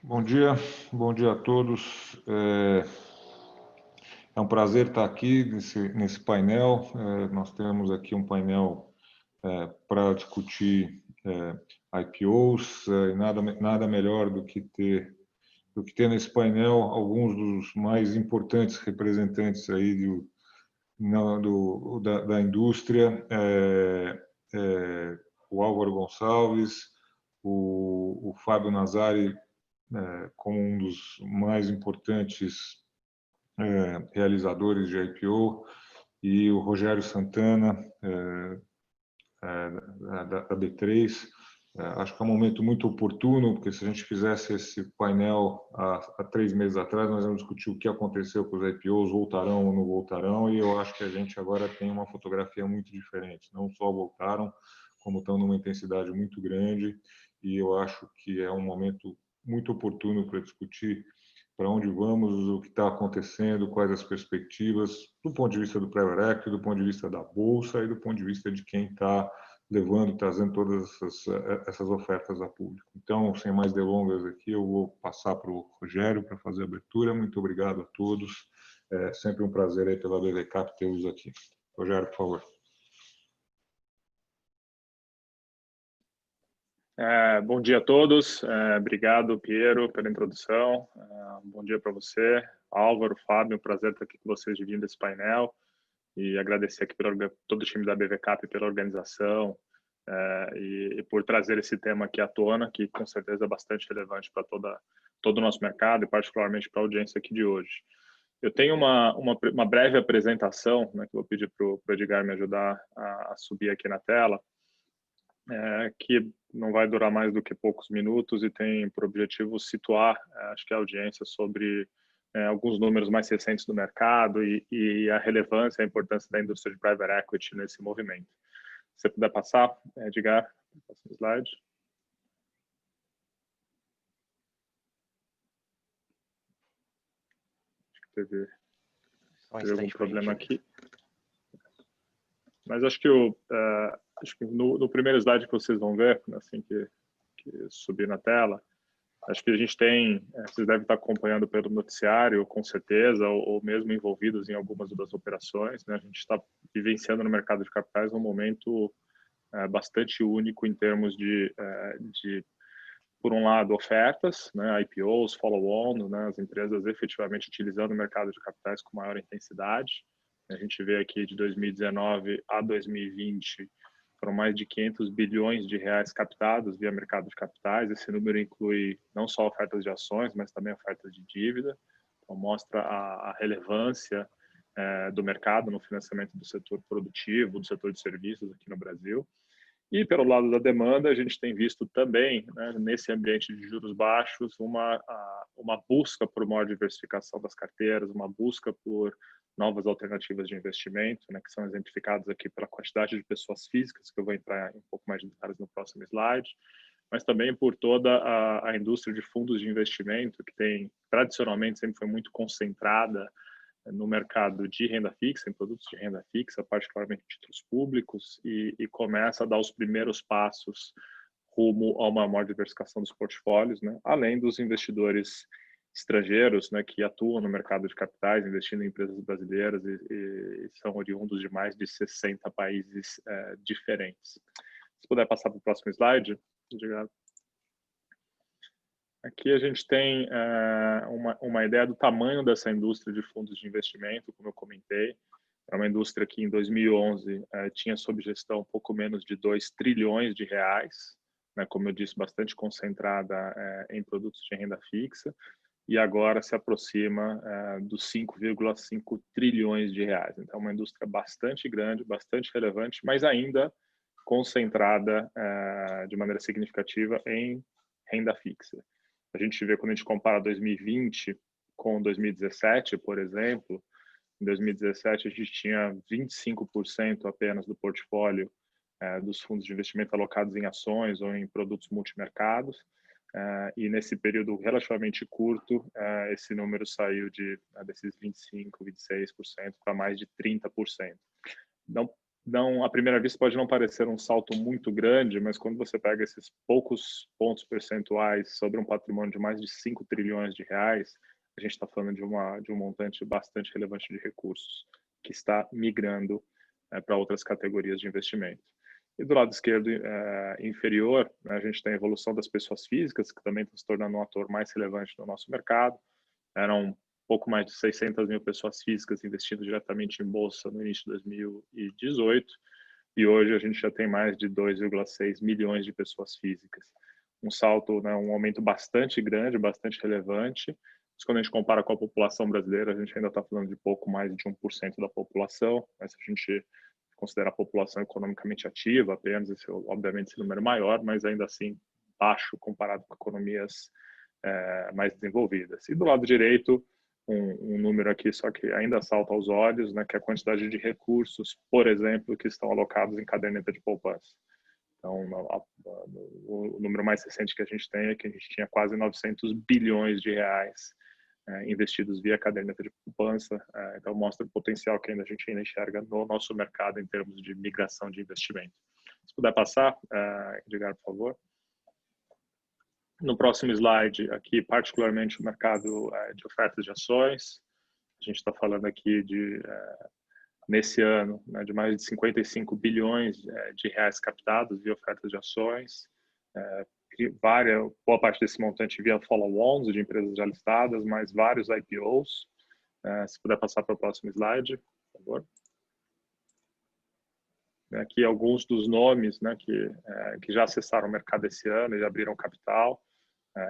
Bom dia a todos. É um prazer estar aqui nesse painel. Nós temos aqui um painel para discutir IPOs, e nada melhor do que ter nesse painel alguns dos mais importantes representantes aí da indústria, o Álvaro Gonçalves, o Fábio Nazari, como um dos mais importantes realizadores de IPO, e o Rogério Santana, da B3. Acho que é um momento muito oportuno, porque se a gente fizesse esse painel há 3 meses atrás, nós íamos discutir o que aconteceu com os IPOs, voltarão ou não voltarão, e eu acho que a gente agora tem uma fotografia muito diferente. Não só voltaram, como estão numa intensidade muito grande, e eu acho que é um momento muito oportuno para discutir para onde vamos, o que está acontecendo, quais as perspectivas, do ponto de vista do private equity, do ponto de vista da bolsa e do ponto de vista de quem está levando, trazendo todas essas ofertas a público. Então, sem mais delongas aqui, eu vou passar para o Rogério para fazer a abertura. Muito obrigado a todos. É sempre um prazer aí pela BVCap tê-los aqui. Rogério, por favor. Bom dia a todos. Obrigado, Piero, pela introdução. Bom dia para você, Álvaro, Fábio. Um prazer estar aqui com vocês dividindo esse painel e agradecer aqui todo o time da BVCap pela organização e por trazer esse tema aqui à tona, que com certeza é bastante relevante para todo o nosso mercado e particularmente para a audiência aqui de hoje. Eu tenho uma breve apresentação, né, que eu vou pedir para o Edgar me ajudar a subir aqui na tela, que não vai durar mais do que poucos minutos e tem por objetivo situar, acho que a audiência sobre alguns números mais recentes do mercado e a relevância, a importância da indústria de private equity nesse movimento. Se você puder passar, Edgar, próximo slide. Acho que teve algum problema aqui. Mas acho que no primeiro slide que vocês vão ver, assim que subir na tela, acho que a gente tem, vocês devem estar acompanhando pelo noticiário, com certeza, ou mesmo envolvidos em algumas das operações, né? A gente está vivenciando no mercado de capitais um momento bastante único em termos de, por um lado, ofertas, né? IPOs, follow-on, né? As empresas efetivamente utilizando o mercado de capitais com maior intensidade. A gente vê aqui de 2019 a 2020, foram mais de 500 bilhões de reais captados via mercado de capitais. Esse número inclui não só ofertas de ações, mas também ofertas de dívida. Então, mostra a relevância do mercado no financiamento do setor produtivo, do setor de serviços aqui no Brasil. E, pelo lado da demanda, a gente tem visto também, né, nesse ambiente de juros baixos, uma busca por maior diversificação das carteiras, uma busca por novas alternativas de investimento, né, que são exemplificadas aqui pela quantidade de pessoas físicas, que eu vou entrar em um pouco mais de detalhes no próximo slide, mas também por toda a indústria de fundos de investimento, que tem, tradicionalmente, sempre foi muito concentrada no mercado de renda fixa, em produtos de renda fixa, particularmente títulos públicos, e começa a dar os primeiros passos rumo a uma maior diversificação dos portfólios, né? Além dos investidores estrangeiros, né, que atuam no mercado de capitais, investindo em empresas brasileiras e são oriundos de mais de 60 países diferentes. Se puder passar para o próximo slide, obrigado. Aqui a gente tem uma ideia do tamanho dessa indústria de fundos de investimento, como eu comentei. É uma indústria que em 2011 tinha sob gestão um pouco menos de 2 trilhões de reais, né, como eu disse, bastante concentrada em produtos de renda fixa, e agora se aproxima dos 5,5 trilhões de reais. Então, é uma indústria bastante grande, bastante relevante, mas ainda concentrada de maneira significativa em renda fixa. A gente vê, quando a gente compara 2020 com 2017, por exemplo, em 2017 a gente tinha 25% apenas do portfólio dos fundos de investimento alocados em ações ou em produtos multimercados, e nesse período relativamente curto, esse número saiu desses 25%, 26% para mais de 30%. Não não, à primeira vista pode não parecer um salto muito grande, mas quando você pega esses poucos pontos percentuais sobre um patrimônio de mais de 5 trilhões de reais, a gente está falando de um montante bastante relevante de recursos que está migrando para outras categorias de investimento. E do lado esquerdo inferior, né, a gente tem a evolução das pessoas físicas, que também está se tornando um ator mais relevante no nosso mercado. Eram pouco mais de 600 mil pessoas físicas investindo diretamente em bolsa no início de 2018, e hoje a gente já tem mais de 2,6 milhões de pessoas físicas. Um salto, né, um aumento bastante grande, bastante relevante. Mas quando a gente compara com a população brasileira, a gente ainda está falando de pouco mais de 1% da população, mas se a gente considerar a população economicamente ativa apenas, esse, obviamente esse número é maior, mas ainda assim baixo comparado com economias mais desenvolvidas. E do lado direito, um número aqui só que ainda salta aos olhos, né, que é a quantidade de recursos, por exemplo, que estão alocados em caderneta de poupança. Então, o número mais recente que a gente tem é que a gente tinha quase 900 bilhões de reais investidos via caderneta de poupança. Então, mostra o potencial que a gente ainda enxerga no nosso mercado em termos de migração de investimento. Se puder passar, Edgar, por favor. No próximo slide, aqui, particularmente o mercado de ofertas de ações. A gente está falando aqui de, nesse ano, né, de mais de 55 bilhões de reais captados via ofertas de ações. Boa parte desse montante via follow-ons de empresas já listadas, mas vários IPOs. Se puder passar para o próximo slide, por favor. Aqui alguns dos nomes, né, que já acessaram o mercado esse ano e já abriram capital.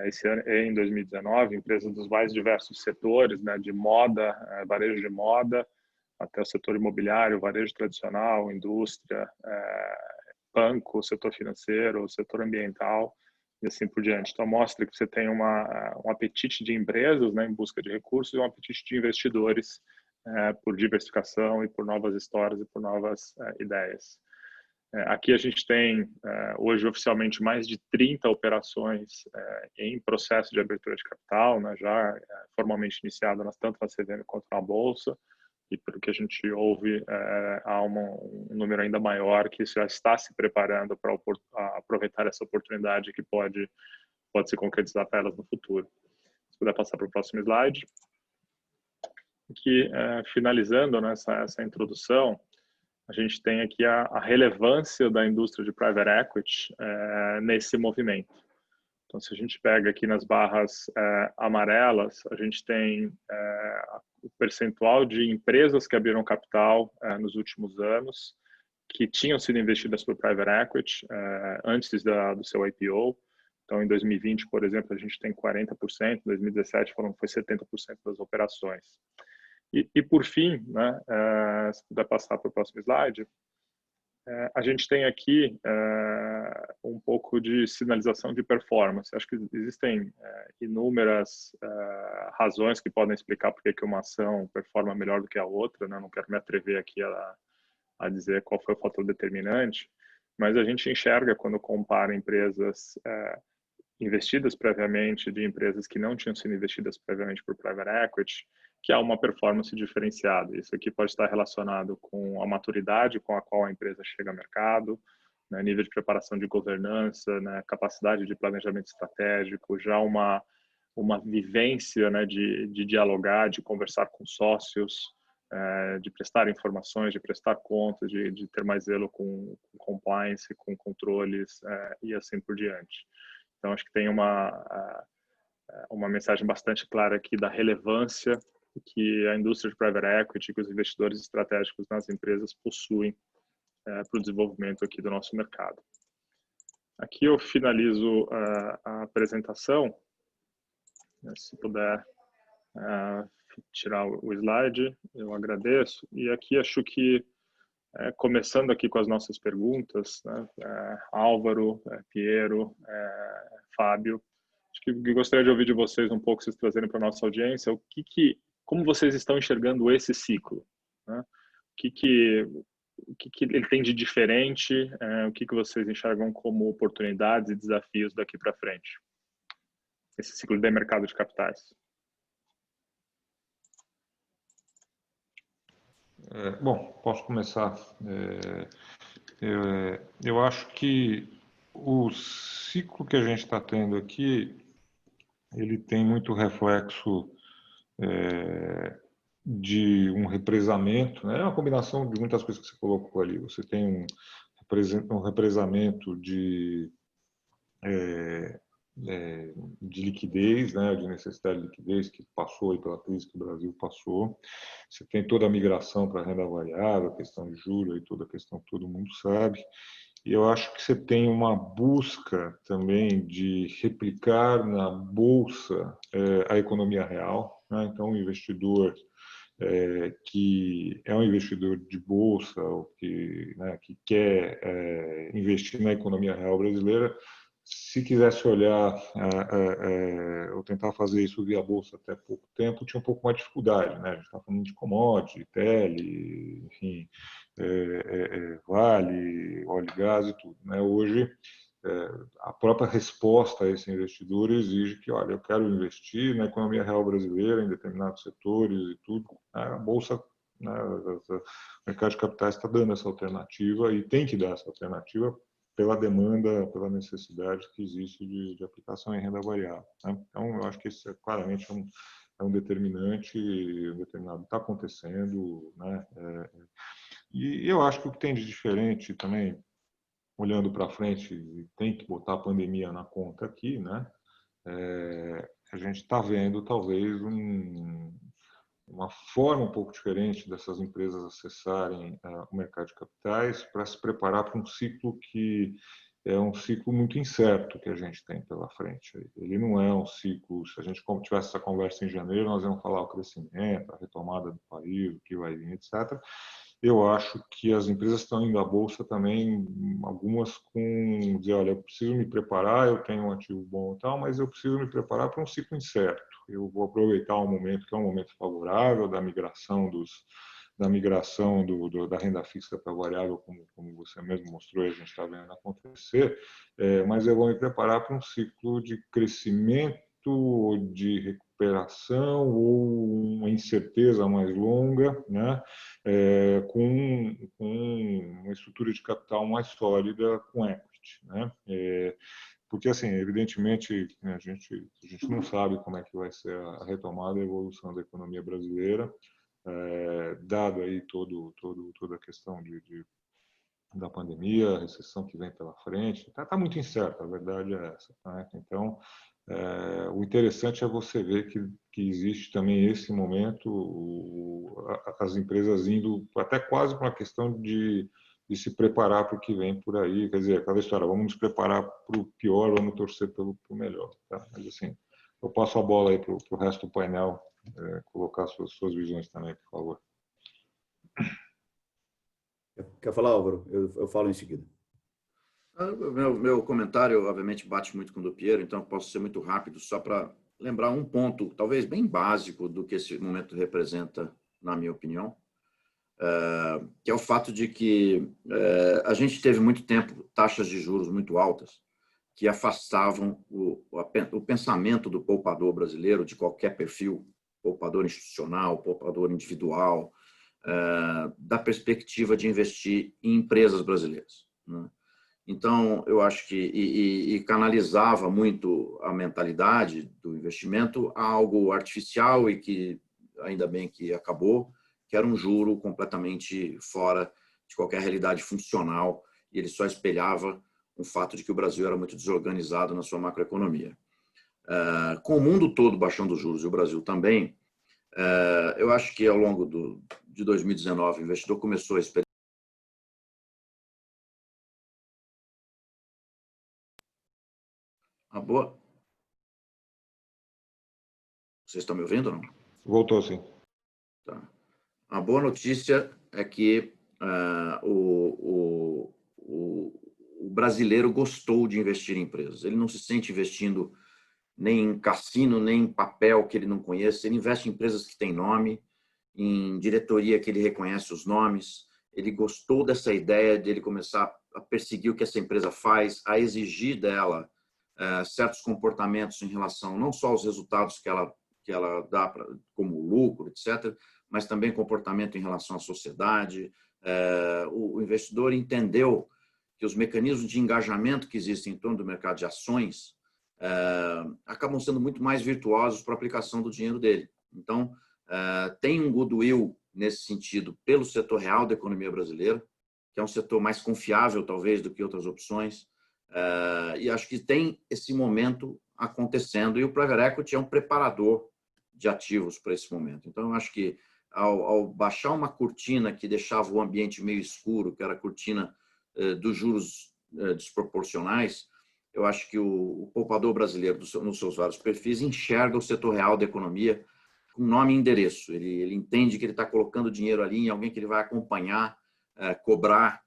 Esse ano, em 2019, empresas dos mais diversos setores, né, de moda, varejo de moda, até o setor imobiliário, varejo tradicional, indústria, banco, setor financeiro, setor ambiental e assim por diante. Então, mostra que você tem um apetite de empresas, né, em busca de recursos e um apetite de investidores por diversificação e por novas histórias e por novas ideias. Aqui a gente tem, hoje, oficialmente, mais de 30 operações em processo de abertura de capital, né, já formalmente iniciadas tanto na CVM quanto na Bolsa, e pelo que a gente ouve, há um número ainda maior que já está se preparando para aproveitar essa oportunidade que pode se concretizar para elas no futuro. Se puder passar para o próximo slide. Aqui, finalizando, né, essa introdução, a gente tem aqui a relevância da indústria de private equity nesse movimento. Então, se a gente pega aqui nas barras amarelas, a gente tem o percentual de empresas que abriram capital nos últimos anos, que tinham sido investidas por private equity antes do seu IPO. Então, em 2020, por exemplo, a gente tem 40%, em 2017 foi 70% das operações. E por fim, né, se puder passar para o próximo slide, a gente tem aqui um pouco de sinalização de performance. Acho que existem inúmeras razões que podem explicar por que uma ação performa melhor do que a outra, né? Não quero me atrever aqui a dizer qual foi o fator determinante, mas a gente enxerga quando compara empresas investidas previamente de empresas que não tinham sido investidas previamente por private equity, que há uma performance diferenciada. Isso aqui pode estar relacionado com a maturidade com a qual a empresa chega ao mercado, né, nível de preparação de governança, né, capacidade de planejamento estratégico, já uma vivência, né, de dialogar, de conversar com sócios, de prestar informações, de prestar contas, de ter mais zelo com compliance, com controles e assim por diante. Então, acho que tem uma mensagem bastante clara aqui da relevância que a indústria de private equity, que os investidores estratégicos nas empresas possuem para o desenvolvimento aqui do nosso mercado. Aqui eu finalizo a apresentação. Se puder tirar o slide, eu agradeço. E aqui acho que, começando aqui com as nossas perguntas, né, Álvaro, Piero, Fábio, acho que eu gostaria de ouvir de vocês um pouco, vocês trazerem para a nossa audiência, como vocês estão enxergando esse ciclo, né? O que ele tem de diferente, o que vocês enxergam como oportunidades e desafios daqui para frente? Esse ciclo de mercado de capitais. Bom, posso começar. Eu acho que o ciclo que a gente está tendo aqui, ele tem muito reflexo de um represamento, né? É uma combinação de muitas coisas que você colocou ali. Você tem um represamento de liquidez, né, de necessidade de liquidez que passou aí pela crise que o Brasil passou. Você tem toda a migração para a renda variável, a questão de juros, e toda a questão que todo mundo sabe. E eu acho que você tem uma busca também de replicar na bolsa a economia real, né? Então, o investidor que é um investidor de bolsa ou que quer investir na economia real brasileira, se quisesse olhar ou tentar fazer isso via bolsa até pouco tempo, tinha um pouco mais de dificuldade, né? A gente está falando de commodity, tele, enfim, Vale, óleo e gás e tudo, né? Hoje, a própria resposta a esse investidor exige que, olha, eu quero investir na economia real brasileira, em determinados setores e tudo. A Bolsa, né, o mercado de capitais está dando essa alternativa e tem que dar essa alternativa pela demanda, pela necessidade que existe de aplicação em renda variável, né? Então, eu acho que isso claramente é um determinante, um determinado está acontecendo, né? E eu acho que o que tem de diferente também, olhando para frente, tem que botar a pandemia na conta aqui, né? A gente está vendo talvez uma forma um pouco diferente dessas empresas acessarem o mercado de capitais para se preparar para um ciclo que é um ciclo muito incerto que a gente tem pela frente. Ele não é um ciclo, se a gente tivesse essa conversa em janeiro, nós íamos falar o crescimento, a retomada do país, o que vai vir, etc. Eu acho que as empresas estão indo à bolsa também, algumas com dizer, olha, eu preciso me preparar, eu tenho um ativo bom e tal, mas eu preciso me preparar para um ciclo incerto. Eu vou aproveitar um momento que é um momento favorável da migração da renda fixa para variável, como você mesmo mostrou, a gente está vendo acontecer, mas eu vou me preparar para um ciclo de crescimento, de recuperação ou uma incerteza mais longa, né? Com uma estrutura de capital mais sólida com equity, né? Porque, assim, evidentemente, a gente não sabe como é que vai ser a retomada e a evolução da economia brasileira, dado aí toda a questão da pandemia, a recessão que vem pela frente. Tá muito incerta, a verdade é essa, né? Então, o interessante é você ver que existe também esse momento, as empresas indo até quase para uma questão de se preparar para o que vem por aí. Quer dizer, aquela história, vamos nos preparar para o pior, vamos torcer pelo melhor. Tá? Mas, assim, eu passo a bola aí para o resto do painel, colocar suas visões também, por favor. Quer falar, Álvaro? Eu falo em seguida. Meu comentário, obviamente, bate muito com o do Piero, então posso ser muito rápido, só para lembrar um ponto, talvez bem básico, do que esse momento representa, na minha opinião, que é o fato de que a gente teve muito tempo taxas de juros muito altas, que afastavam o pensamento do poupador brasileiro, de qualquer perfil, poupador institucional, poupador individual, da perspectiva de investir em empresas brasileiras, né? Então, eu acho que e canalizava muito a mentalidade do investimento a algo artificial e que, ainda bem que acabou, que era um juro completamente fora de qualquer realidade funcional, e ele só espelhava o fato de que o Brasil era muito desorganizado na sua macroeconomia. Com o mundo todo baixando os juros e o Brasil também, eu acho que ao longo de 2019 o investidor começou a experimentar. Boa. Vocês estão me ouvindo ou não? Voltou, sim. Tá. A boa notícia é que o brasileiro gostou de investir em empresas. Ele não se sente investindo nem em cassino, nem em papel que ele não conhece. Ele investe em empresas que têm nome, em diretoria que ele reconhece os nomes. Ele gostou dessa ideia de ele começar a perseguir o que essa empresa faz, a exigir dela certos comportamentos em relação não só aos resultados que que ela dá como lucro, etc., mas também comportamento em relação à sociedade. O investidor entendeu que os mecanismos de engajamento que existem em torno do mercado de ações acabam sendo muito mais virtuosos para a aplicação do dinheiro dele. Então, tem um goodwill nesse sentido pelo setor real da economia brasileira, que é um setor mais confiável, talvez, do que outras opções. E acho que tem esse momento acontecendo, e o Private Equity é um preparador de ativos para esse momento. Então, eu acho que, ao baixar uma cortina que deixava o ambiente meio escuro, que era a cortina dos juros desproporcionais, eu acho que o poupador brasileiro, nos seus vários perfis, enxerga o setor real da economia com nome e endereço. Ele entende que ele está colocando dinheiro ali em alguém que ele vai acompanhar, cobrar,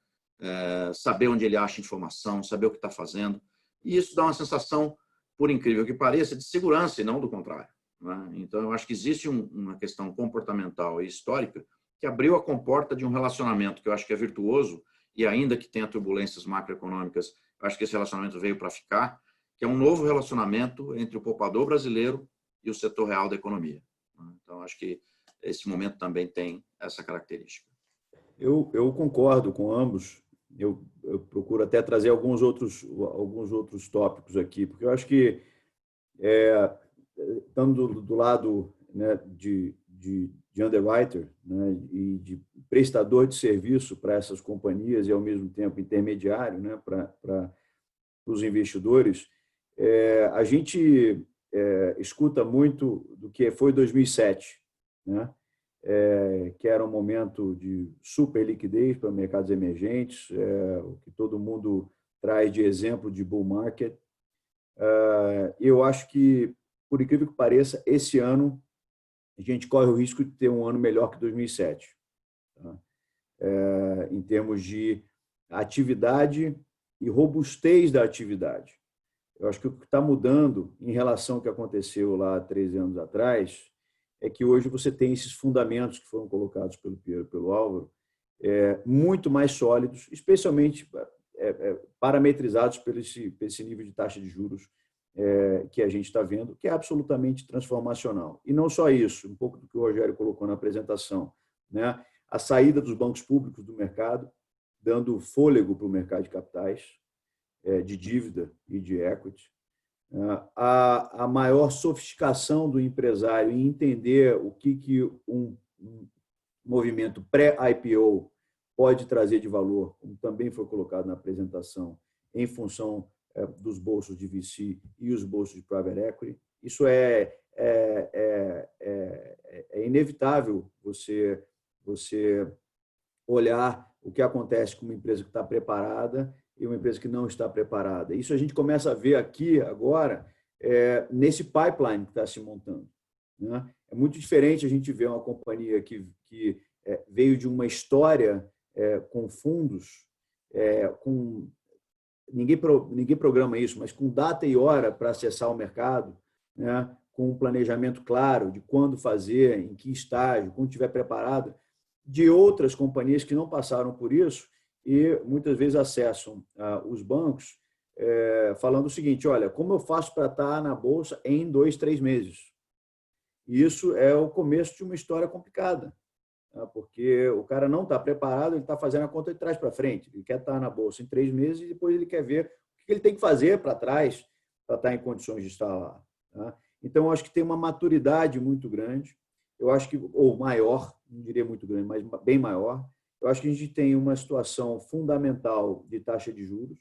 saber onde ele acha informação, saber o que está fazendo. E isso dá uma sensação, por incrível que pareça, de segurança e não do contrário, né? Então, eu acho que existe uma questão comportamental e histórica que abriu a comporta de um relacionamento que eu acho que é virtuoso, e ainda que tenha turbulências macroeconômicas, eu acho que esse relacionamento veio para ficar, que é um novo relacionamento entre o poupador brasileiro e o setor real da economia. Então, acho que esse momento também tem essa característica. Eu concordo com ambos. Eu procuro até trazer alguns outros tópicos aqui, porque eu acho que, estando do lado, né, de underwriter, né, e de prestador de serviço para essas companhias e, ao mesmo tempo, intermediário, né, para os investidores, a gente escuta muito do que foi 2007, né? Que era um momento de super liquidez para mercados emergentes, o que todo mundo traz de exemplo de bull market. Eu acho que, por incrível que pareça, esse ano a gente corre o risco de ter um ano melhor que 2007, tá? Em termos de atividade e robustez da atividade. Eu acho que o que está mudando em relação ao que aconteceu lá há 13 anos atrás é que hoje você tem esses fundamentos que foram colocados pelo Piero e pelo Álvaro, muito mais sólidos, especialmente parametrizados por esse nível de taxa de juros que a gente está vendo, que é absolutamente transformacional. E não só isso, um pouco do que o Rogério colocou na apresentação, né? A saída dos bancos públicos do mercado, dando fôlego para o mercado de capitais, de dívida e de equity, a maior sofisticação do empresário em entender o que um movimento pré-IPO pode trazer de valor, como também foi colocado na apresentação, em função dos bolsos de VC e os bolsos de Private Equity. Isso é inevitável você olhar o que acontece com uma empresa que está preparada e uma empresa que não está preparada. Isso a gente começa a ver aqui agora, nesse pipeline que está se montando, né? É muito diferente a gente ver uma companhia que veio de uma história com fundos, ninguém programa isso, mas com data e hora para acessar o mercado, né? Com um planejamento claro de quando fazer, em que estágio, quando estiver preparado, de outras companhias que não passaram por isso e muitas vezes acessam os bancos falando o seguinte: olha, como eu faço para estar na Bolsa em 2, 3 meses? E isso é o começo de uma história complicada, porque o cara não está preparado, ele está fazendo a conta de trás para frente. Ele quer estar na Bolsa em 3 meses e depois ele quer ver o que ele tem que fazer para trás para estar em condições de estar lá, tá? Então, eu acho que tem uma maturidade muito grande. Eu acho que, ou maior, não diria muito grande, mas bem maior. Eu acho que a gente tem uma situação fundamental de taxa de juros.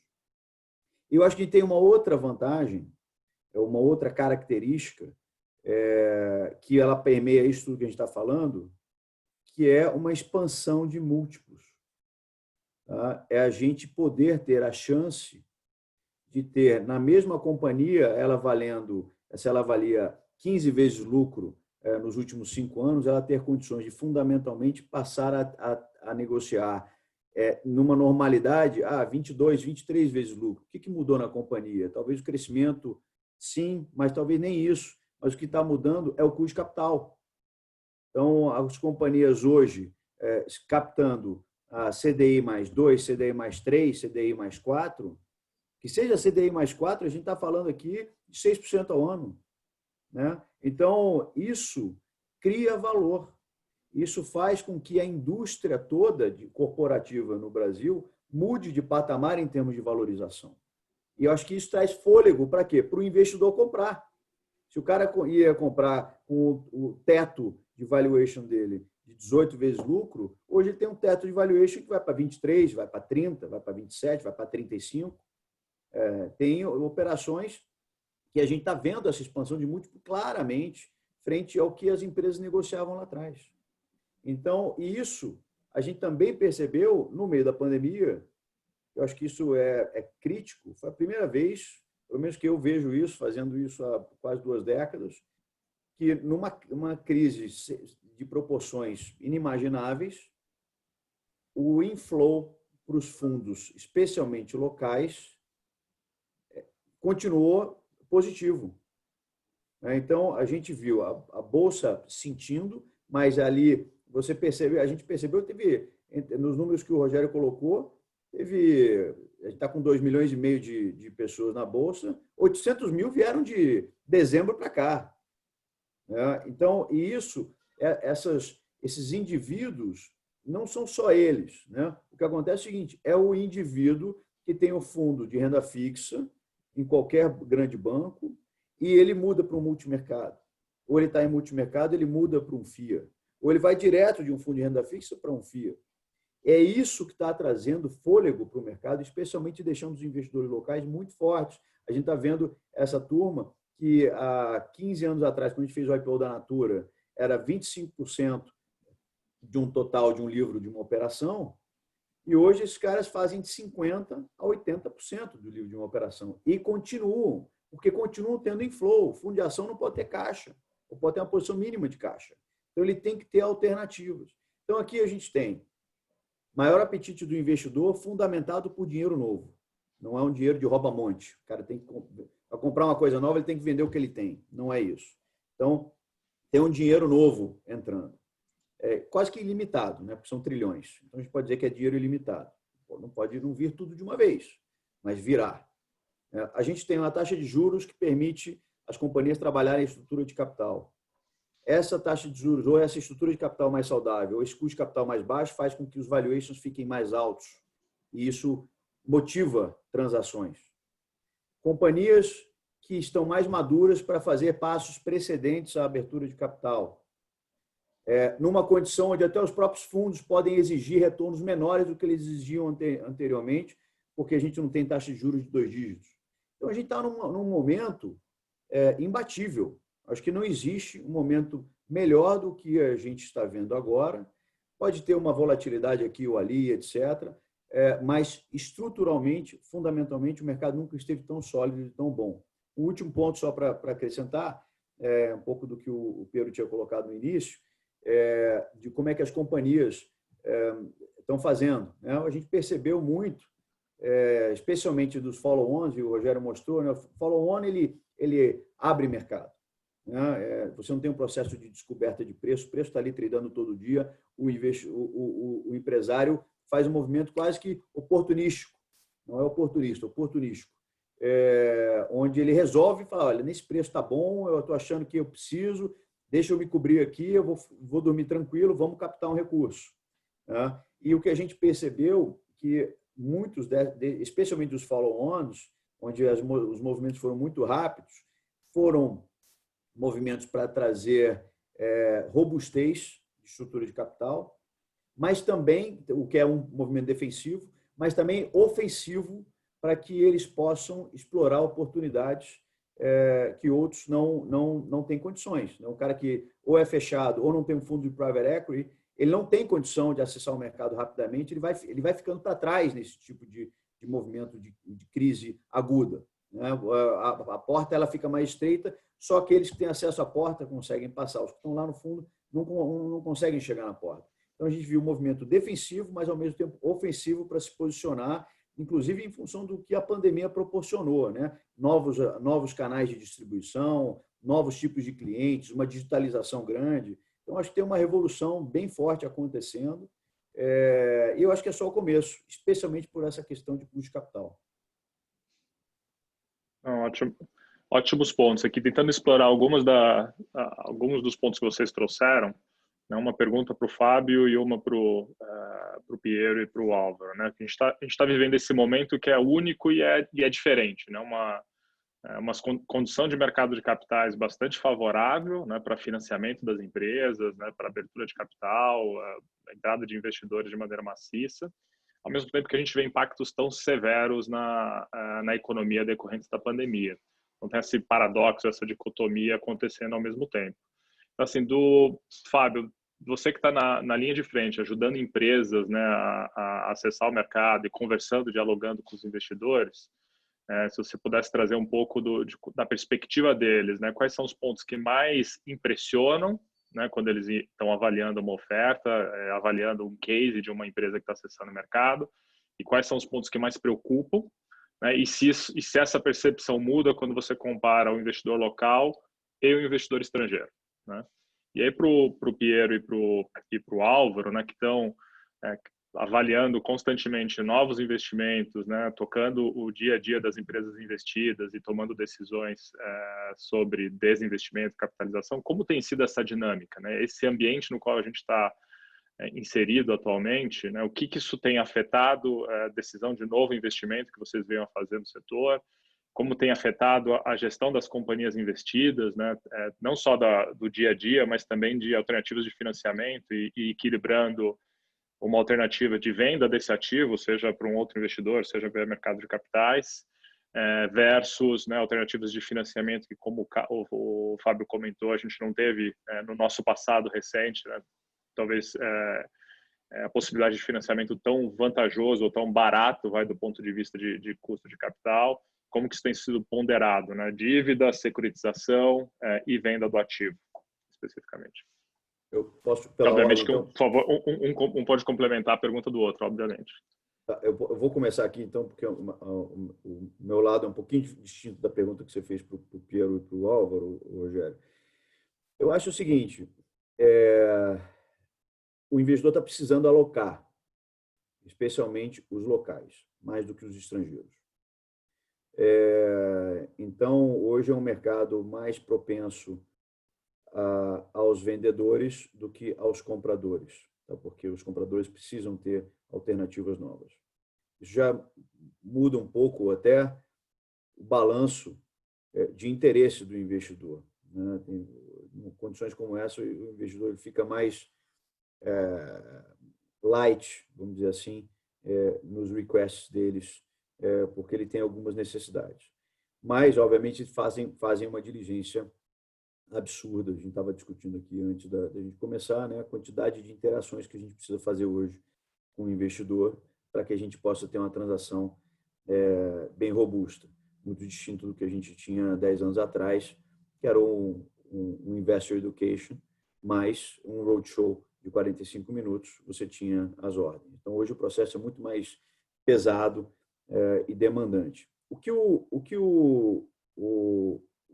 E eu acho que tem uma outra vantagem, uma outra característica, que ela permeia isso tudo que a gente está falando, que é uma expansão de múltiplos, tá? É a gente poder ter a chance de ter, na mesma companhia, se ela valia 15 vezes lucro nos últimos 5 anos, ela ter condições de, fundamentalmente, passar a negociar numa normalidade, 22, 23 vezes lucro. O que mudou na companhia? Talvez o crescimento, sim, mas talvez nem isso. Mas o que está mudando é o custo de capital. Então, as companhias hoje, captando a CDI mais 2, CDI mais 3, CDI mais 4, que seja CDI mais 4, a gente está falando aqui de 6% ao ano. né? Então, isso cria valor. Isso faz com que a indústria toda corporativa no Brasil mude de patamar em termos de valorização. E eu acho que isso traz fôlego para quê? Para o investidor comprar. Se o cara ia comprar com o teto de valuation dele de 18 vezes lucro, hoje ele tem um teto de valuation que vai para 23, vai para 30, vai para 27, vai para 35. Tem operações que a gente está vendo essa expansão de múltiplo claramente frente ao que as empresas negociavam lá atrás. Então, isso a gente também percebeu no meio da pandemia. Eu acho que isso é crítico. Foi a primeira vez, pelo menos que eu vejo isso, fazendo isso há quase 2 décadas, que numa crise de proporções inimagináveis, o inflow para os fundos, especialmente locais, continuou positivo. Então, a gente viu a Bolsa sentindo, mas ali você percebeu, a gente percebeu, teve, nos números que o Rogério colocou, a gente está com 2,5 milhões de pessoas na Bolsa, 800 mil vieram de dezembro para cá. Então, esses indivíduos não são só eles. O que acontece é o seguinte, é o indivíduo que tem o fundo de renda fixa em qualquer grande banco e ele muda para um multimercado. Ou ele está em multimercado, ele muda para um FIA. Ou ele vai direto de um fundo de renda fixa para um FIA. É isso que está trazendo fôlego para o mercado, especialmente deixando os investidores locais muito fortes. A gente está vendo essa turma que há 15 anos atrás, quando a gente fez o IPO da Natura, era 25% de um total de um livro de uma operação, e hoje esses caras fazem de 50% a 80% do livro de uma operação. E continuam, porque continuam tendo inflow. O fundo de ação não pode ter caixa, ou pode ter uma posição mínima de caixa. Então, ele tem que ter alternativas. Então, aqui a gente tem maior apetite do investidor fundamentado por dinheiro novo. Não é um dinheiro de rouba-monte. O cara tem que, para comprar uma coisa nova, ele tem que vender o que ele tem. Não é isso. Então, tem um dinheiro novo entrando. Quase que ilimitado, né? Porque são trilhões. Então, a gente pode dizer que é dinheiro ilimitado. Não pode não vir tudo de uma vez, mas virá. A gente tem uma taxa de juros que permite as companhias trabalharem em estrutura de capital. Essa taxa de juros, ou essa estrutura de capital mais saudável, ou esse custo de capital mais baixo, faz com que os valuations fiquem mais altos. E isso motiva transações. Companhias que estão mais maduras para fazer passos precedentes à abertura de capital. Numa condição onde até os próprios fundos podem exigir retornos menores do que eles exigiam anteriormente, porque a gente não tem taxa de juros de 2 dígitos. Então, a gente está num momento imbatível. Acho que não existe um momento melhor do que a gente está vendo agora. Pode ter uma volatilidade aqui ou ali, etc., mas estruturalmente, fundamentalmente, o mercado nunca esteve tão sólido e tão bom. O último ponto, só para acrescentar, um pouco do que o Pedro tinha colocado no início, de como é que as companhias estão fazendo. A gente percebeu muito, especialmente dos follow-ons, e o Rogério mostrou, o follow-on ele abre mercado. Você não tem um processo de descoberta de preço, o preço está ali tradando todo dia, o empresário faz um movimento quase que oportunístico, não é oportunista, oportunístico, onde ele resolve falar, olha, nesse preço está bom, eu estou achando que eu preciso, deixa eu me cobrir aqui, eu vou dormir tranquilo, vamos captar um recurso. E o que a gente percebeu que muitos, especialmente os follow-ons, onde os movimentos foram muito rápidos, foram movimentos para trazer robustez de estrutura de capital, mas também, o que é um movimento defensivo, mas também ofensivo para que eles possam explorar oportunidades que outros não têm condições. Um cara que ou é fechado ou não tem um fundo de private equity, ele não tem condição de acessar o mercado rapidamente, ele vai ficando para trás nesse tipo de movimento de crise aguda. A porta ela fica mais estreita, só aqueles que têm acesso à porta conseguem passar. Os que estão lá no fundo não conseguem chegar na porta. Então, a gente viu um movimento defensivo, mas, ao mesmo tempo, ofensivo para se posicionar, inclusive em função do que a pandemia proporcionou. Novos canais de distribuição, novos tipos de clientes, uma digitalização grande. Então, acho que tem uma revolução bem forte acontecendo. E eu acho que é só o começo, especialmente por essa questão de custo de capital. Ótimo. Ótimos pontos aqui, tentando explorar alguns dos pontos que vocês trouxeram, né? Uma pergunta para o Fábio e uma para o Piero e para o Álvaro, né? A gente tá vivendo esse momento que é único e é diferente, né? Uma condição de mercado de capitais bastante favorável, né, para financiamento das empresas, né, para abertura de capital, a entrada de investidores de maneira maciça, ao mesmo tempo que a gente vê impactos tão severos na economia decorrentes da pandemia. Então tem esse paradoxo, essa dicotomia acontecendo ao mesmo tempo. Então, assim, Fábio, você que está na linha de frente, ajudando empresas, né, a acessar o mercado e conversando, dialogando com os investidores, se você pudesse trazer um pouco da perspectiva deles, né, quais são os pontos que mais impressionam, né, quando eles estão avaliando uma oferta, avaliando um case de uma empresa que está acessando o mercado, e quais são os pontos que mais preocupam, né, e se essa percepção muda quando você compara o investidor local e o investidor estrangeiro, né? E aí, para o Piero e para o Álvaro, né, que estão avaliando constantemente novos investimentos, né, tocando o dia a dia das empresas investidas e tomando decisões sobre desinvestimento, capitalização, como tem sido essa dinâmica, né? Esse ambiente no qual a gente está inserido atualmente, né, o que isso tem afetado a decisão de novo investimento que vocês venham a fazer no setor, como tem afetado a gestão das companhias investidas, né, não só do dia a dia, mas também de alternativas de financiamento e equilibrando uma alternativa de venda desse ativo, seja para um outro investidor, seja para o mercado de capitais, versus, né, alternativas de financiamento que, como o Fábio comentou, a gente não teve no nosso passado recente, né, talvez a possibilidade de financiamento tão vantajoso ou tão barato, do ponto de vista de custo de capital, como que isso tem sido ponderado, né? Dívida, securitização e venda do ativo, especificamente. Eu posso, pela obviamente, ordem, então... por favor, um pode complementar a pergunta do outro, obviamente. Eu vou começar aqui, então, porque o meu lado é um pouquinho distinto da pergunta que você fez para o Piero e para o Álvaro, Rogério. Eu acho o seguinte, o investidor está precisando alocar, especialmente os locais, mais do que os estrangeiros. Então, hoje é um mercado mais propenso aos vendedores do que aos compradores, tá? Porque os compradores precisam ter alternativas novas. Isso já muda um pouco até o balanço de interesse do investidor, né? Em condições como essa, o investidor fica mais light, vamos dizer assim, nos requests deles, porque ele tem algumas necessidades. Mas, obviamente, fazem uma diligência absurda. A gente estava discutindo aqui antes da gente começar, né, a quantidade de interações que a gente precisa fazer hoje com o investidor para que a gente possa ter uma transação bem robusta, muito distinto do que a gente tinha 10 anos atrás, que era um Investor Education, mais um roadshow de 45 minutos, você tinha as ordens. Então, hoje o processo é muito mais pesado e demandante. O que o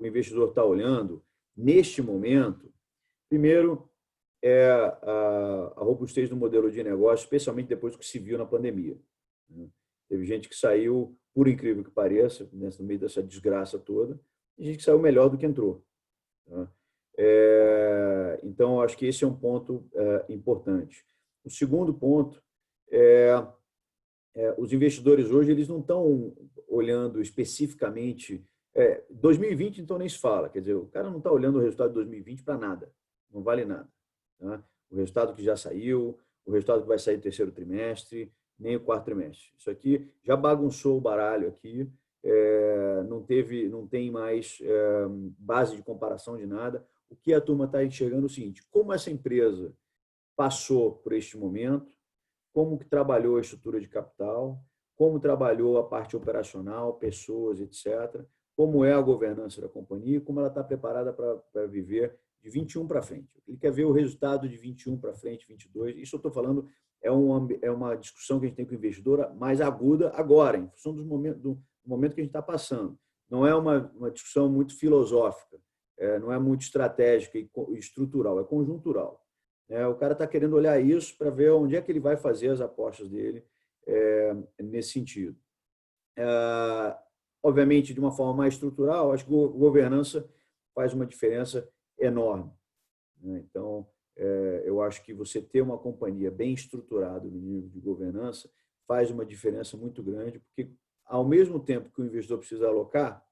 investidor está olhando neste momento, primeiro, é a robustez do modelo de negócio, especialmente depois do que se viu na pandemia. Teve gente que saiu, por incrível que pareça, no meio dessa desgraça toda, e gente que saiu melhor do que entrou. Então, acho que esse é um ponto importante. O segundo ponto os investidores hoje eles não estão olhando especificamente 2020, então nem se fala. Quer dizer, o cara não está olhando o resultado de 2020 para nada. Não vale nada. Tá? O resultado que já saiu, o resultado que vai sair no terceiro trimestre, nem o quarto trimestre. Isso aqui já bagunçou o baralho aqui. Não tem mais base de comparação de nada. O que a turma está enxergando é o seguinte: como essa empresa passou por este momento, como que trabalhou a estrutura de capital, como trabalhou a parte operacional, pessoas, etc., como é a governança da companhia, como ela está preparada para viver de 21 para frente. Ele quer ver o resultado de 21 para frente, 22. Isso eu estou falando é uma discussão que a gente tem com o investidor mais aguda agora, em função do momento que a gente está passando. Não é uma discussão muito filosófica, não é muito estratégica e estrutural, é conjuntural. O cara está querendo olhar isso para ver onde é que ele vai fazer as apostas dele nesse sentido. obviamente, de uma forma mais estrutural, acho que governança faz uma diferença enorme. Então, eu acho que você ter uma companhia bem estruturada no nível de governança faz uma diferença muito grande, porque, ao mesmo tempo que o investidor precisa alocar,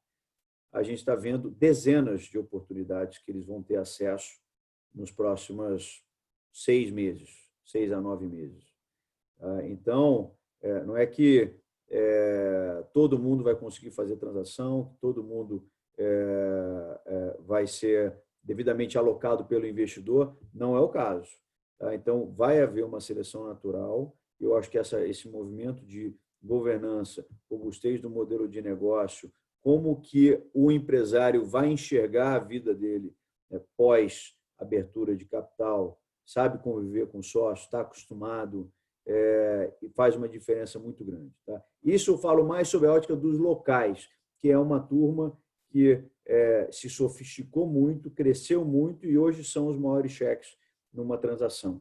a gente está vendo dezenas de oportunidades que eles vão ter acesso nos próximos 6 meses, 6 a 9 meses. Então, não é que todo mundo vai conseguir fazer transação, todo mundo vai ser devidamente alocado pelo investidor, não é o caso. Então, vai haver uma seleção natural. Eu acho que esse movimento de governança, robustez do modelo de negócio, como que o empresário vai enxergar a vida dele pós abertura de capital, sabe conviver com sócio, está acostumado, e faz uma diferença muito grande. Tá? Isso eu falo mais sobre a ótica dos locais, que é uma turma que se sofisticou muito, cresceu muito e hoje são os maiores cheques numa transação.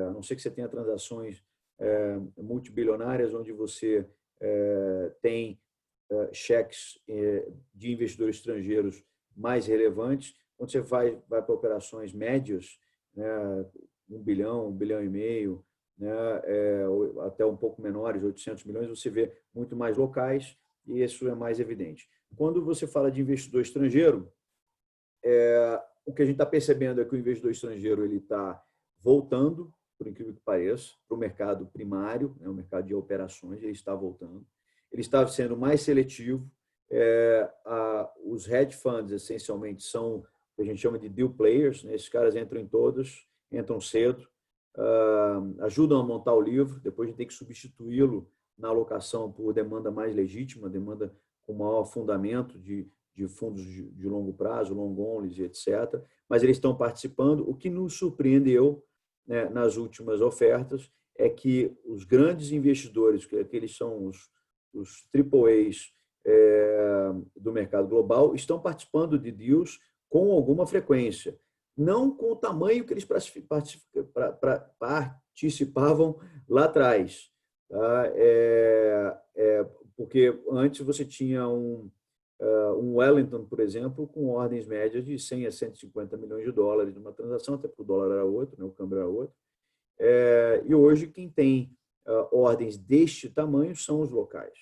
A não ser que você tenha transações multibilionárias, onde você tem cheques de investidores estrangeiros mais relevantes. Quando você vai para operações médias, né, 1 bilhão, 1,5 bilhão, né, até um pouco menores, 800 milhões, você vê muito mais locais e isso é mais evidente. Quando você fala de investidor estrangeiro, o que a gente está percebendo é que o investidor estrangeiro ele está voltando, por incrível que pareça, para o mercado primário, né, o mercado de operações, ele está voltando. Ele está sendo mais seletivo. Os hedge funds, essencialmente, são o que a gente chama de deal players, né? Esses caras entram em todos, entram cedo, ajudam a montar o livro, depois a gente tem que substituí-lo na alocação por demanda mais legítima, demanda com maior fundamento de fundos de longo prazo, long onlys, etc. Mas eles estão participando. O que nos surpreendeu, né, nas últimas ofertas é que os grandes investidores, que eles são os AAAs do mercado global, estão participando de deals com alguma frequência. Não com o tamanho que eles participavam lá atrás. Tá? Porque antes você tinha um Wellington, por exemplo, com ordens médias de 100 a 150 milhões de dólares numa transação, até porque o dólar era outro, né? O câmbio era outro. E hoje quem tem ordens deste tamanho são os locais.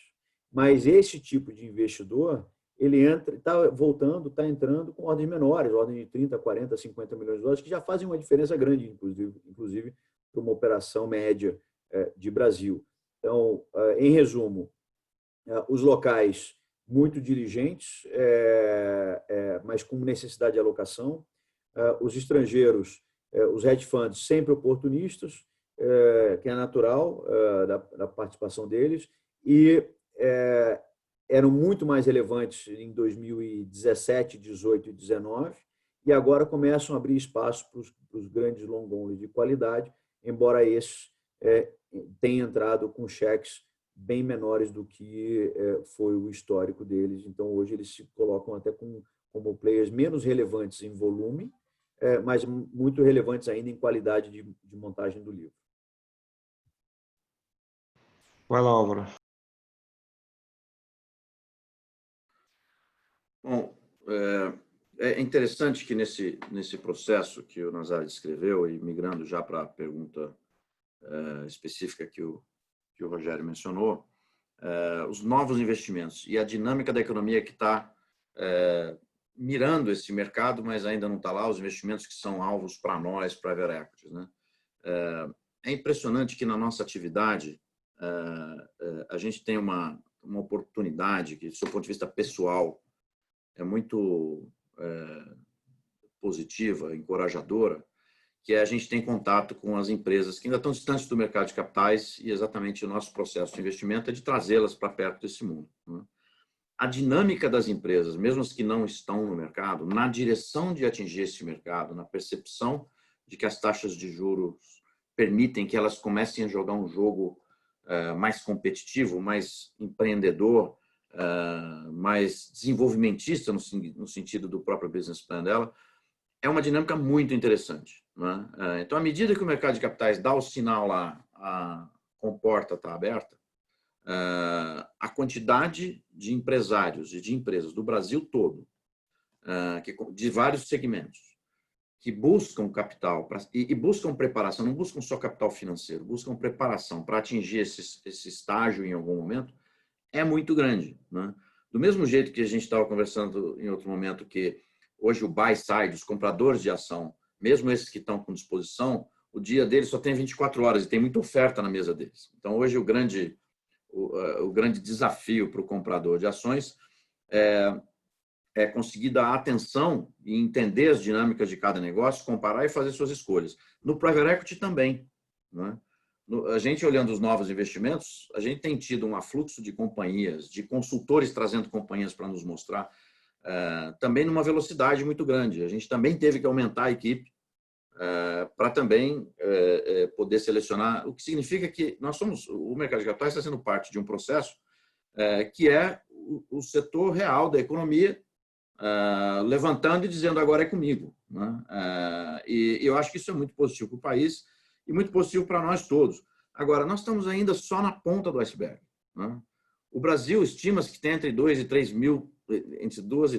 Mas esse tipo de investidor, ele está voltando, está entrando com ordens menores, ordens de 30, 40, 50 milhões de dólares, que já fazem uma diferença grande, inclusive para uma operação média de Brasil. Então, em resumo, os locais muito diligentes, mas com necessidade de alocação. Os estrangeiros, os hedge funds sempre oportunistas, que é natural da participação deles, e eram muito mais relevantes em 2017, 18 e 19, e agora começam a abrir espaço para os grandes long only de qualidade, embora esses tenham entrado com cheques bem menores do que foi o histórico deles. Então, hoje eles se colocam até como players menos relevantes em volume, mas muito relevantes ainda em qualidade de montagem do livro. Vai lá, Álvaro. Bom, é interessante que nesse processo que o Nazar descreveu, e migrando já para a pergunta específica que o Rogério mencionou, os novos investimentos e a dinâmica da economia que está mirando esse mercado, mas ainda não está lá, os investimentos que são alvos para nós, private equities, né? É impressionante que na nossa atividade a gente tem uma oportunidade que, do seu ponto de vista pessoal, é muito positiva, encorajadora, que a gente tem contato com as empresas que ainda estão distantes do mercado de capitais e exatamente o nosso processo de investimento é de trazê-las para perto desse mundo, né? A dinâmica das empresas, mesmo as que não estão no mercado, na direção de atingir esse mercado, na percepção de que as taxas de juros permitem que elas comecem a jogar um jogo mais competitivo, mais empreendedor, mais desenvolvimentista no sentido do próprio business plan dela, é uma dinâmica muito interessante, né? Então, à medida que o mercado de capitais dá o sinal lá, a comporta está aberta, a quantidade de empresários e de empresas do Brasil todo, de vários segmentos, que buscam capital e buscam preparação, não buscam só capital financeiro, buscam preparação para atingir esse estágio em algum momento, é muito grande, né? Do mesmo jeito que a gente estava conversando em outro momento, que hoje o buy side, os compradores de ação, mesmo esses que estão com disposição, o dia deles só tem 24 horas e tem muita oferta na mesa deles. Então, hoje, o grande desafio para o comprador de ações é conseguir dar atenção e entender as dinâmicas de cada negócio, comparar e fazer suas escolhas. No private equity também, né? A gente, olhando os novos investimentos, a gente tem tido um afluxo de companhias, de consultores trazendo companhias para nos mostrar, também numa velocidade muito grande. A gente também teve que aumentar a equipe para também poder selecionar, o que significa que o mercado de capitais está sendo parte de um processo que é o setor real da economia levantando e dizendo agora é comigo, né? E eu acho que isso é muito positivo para o país e muito positivo para nós todos. Agora, nós estamos ainda só na ponta do iceberg, né? O Brasil estima-se que tem entre 2 e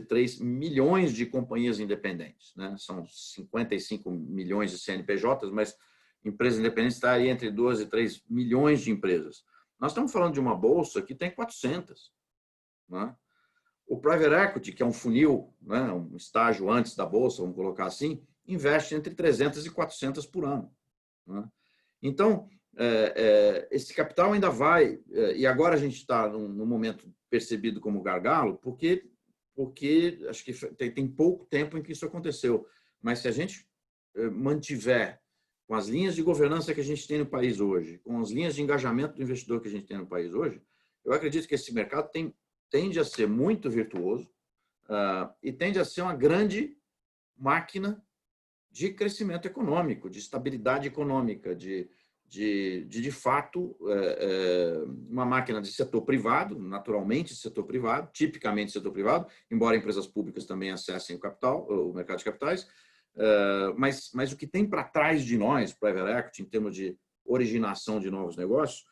3 milhões de companhias independentes, né? São 55 milhões de CNPJs, mas empresas independentes está aí entre 2 e 3 milhões de empresas. Nós estamos falando de uma bolsa que tem 400, né? O private equity, que é um funil, né, um estágio antes da bolsa, vamos colocar assim, investe entre 300 e 400 por ano, né? Então, esse capital ainda vai, e agora a gente está num momento percebido como gargalo, porque acho que tem pouco tempo em que isso aconteceu. Mas se a gente mantiver com as linhas de governança que a gente tem no país hoje, com as linhas de engajamento do investidor que a gente tem no país hoje, eu acredito que esse mercado tende a ser muito virtuoso e tende a ser uma grande máquina de crescimento econômico, de estabilidade econômica, de fato, uma máquina de setor privado, naturalmente setor privado, tipicamente setor privado, embora empresas públicas também acessem o mercado de capitais, mas o que tem para trás de nós, private equity, em termos de originação de novos negócios,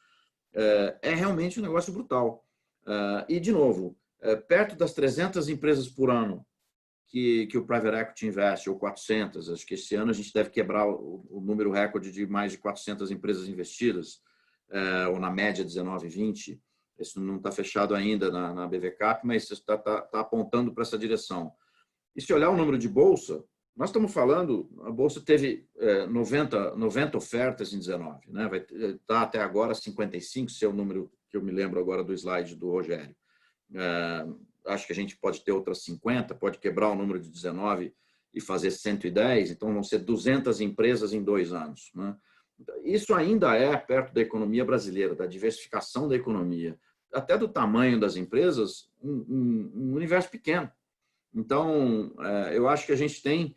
é realmente um negócio brutal. E, de novo, perto das 300 empresas por ano que o private equity investe, ou 400, acho que esse ano a gente deve quebrar o número recorde de mais de 400 empresas investidas, ou na média 19, 20. Isso não está fechado ainda na BVCap, mas está apontando para essa direção. E se olhar o número de bolsa, nós estamos falando, a bolsa teve 90 ofertas em 19, né? Vai estar até agora 55, se é o número que eu me lembro agora do slide do Rogério. Acho que a gente pode ter outras 50, pode quebrar o número de 19 e fazer 110, então vão ser 200 empresas em 2 anos, né? Isso ainda é perto da economia brasileira, da diversificação da economia, até do tamanho das empresas, um universo pequeno. Então, eu acho que a gente tem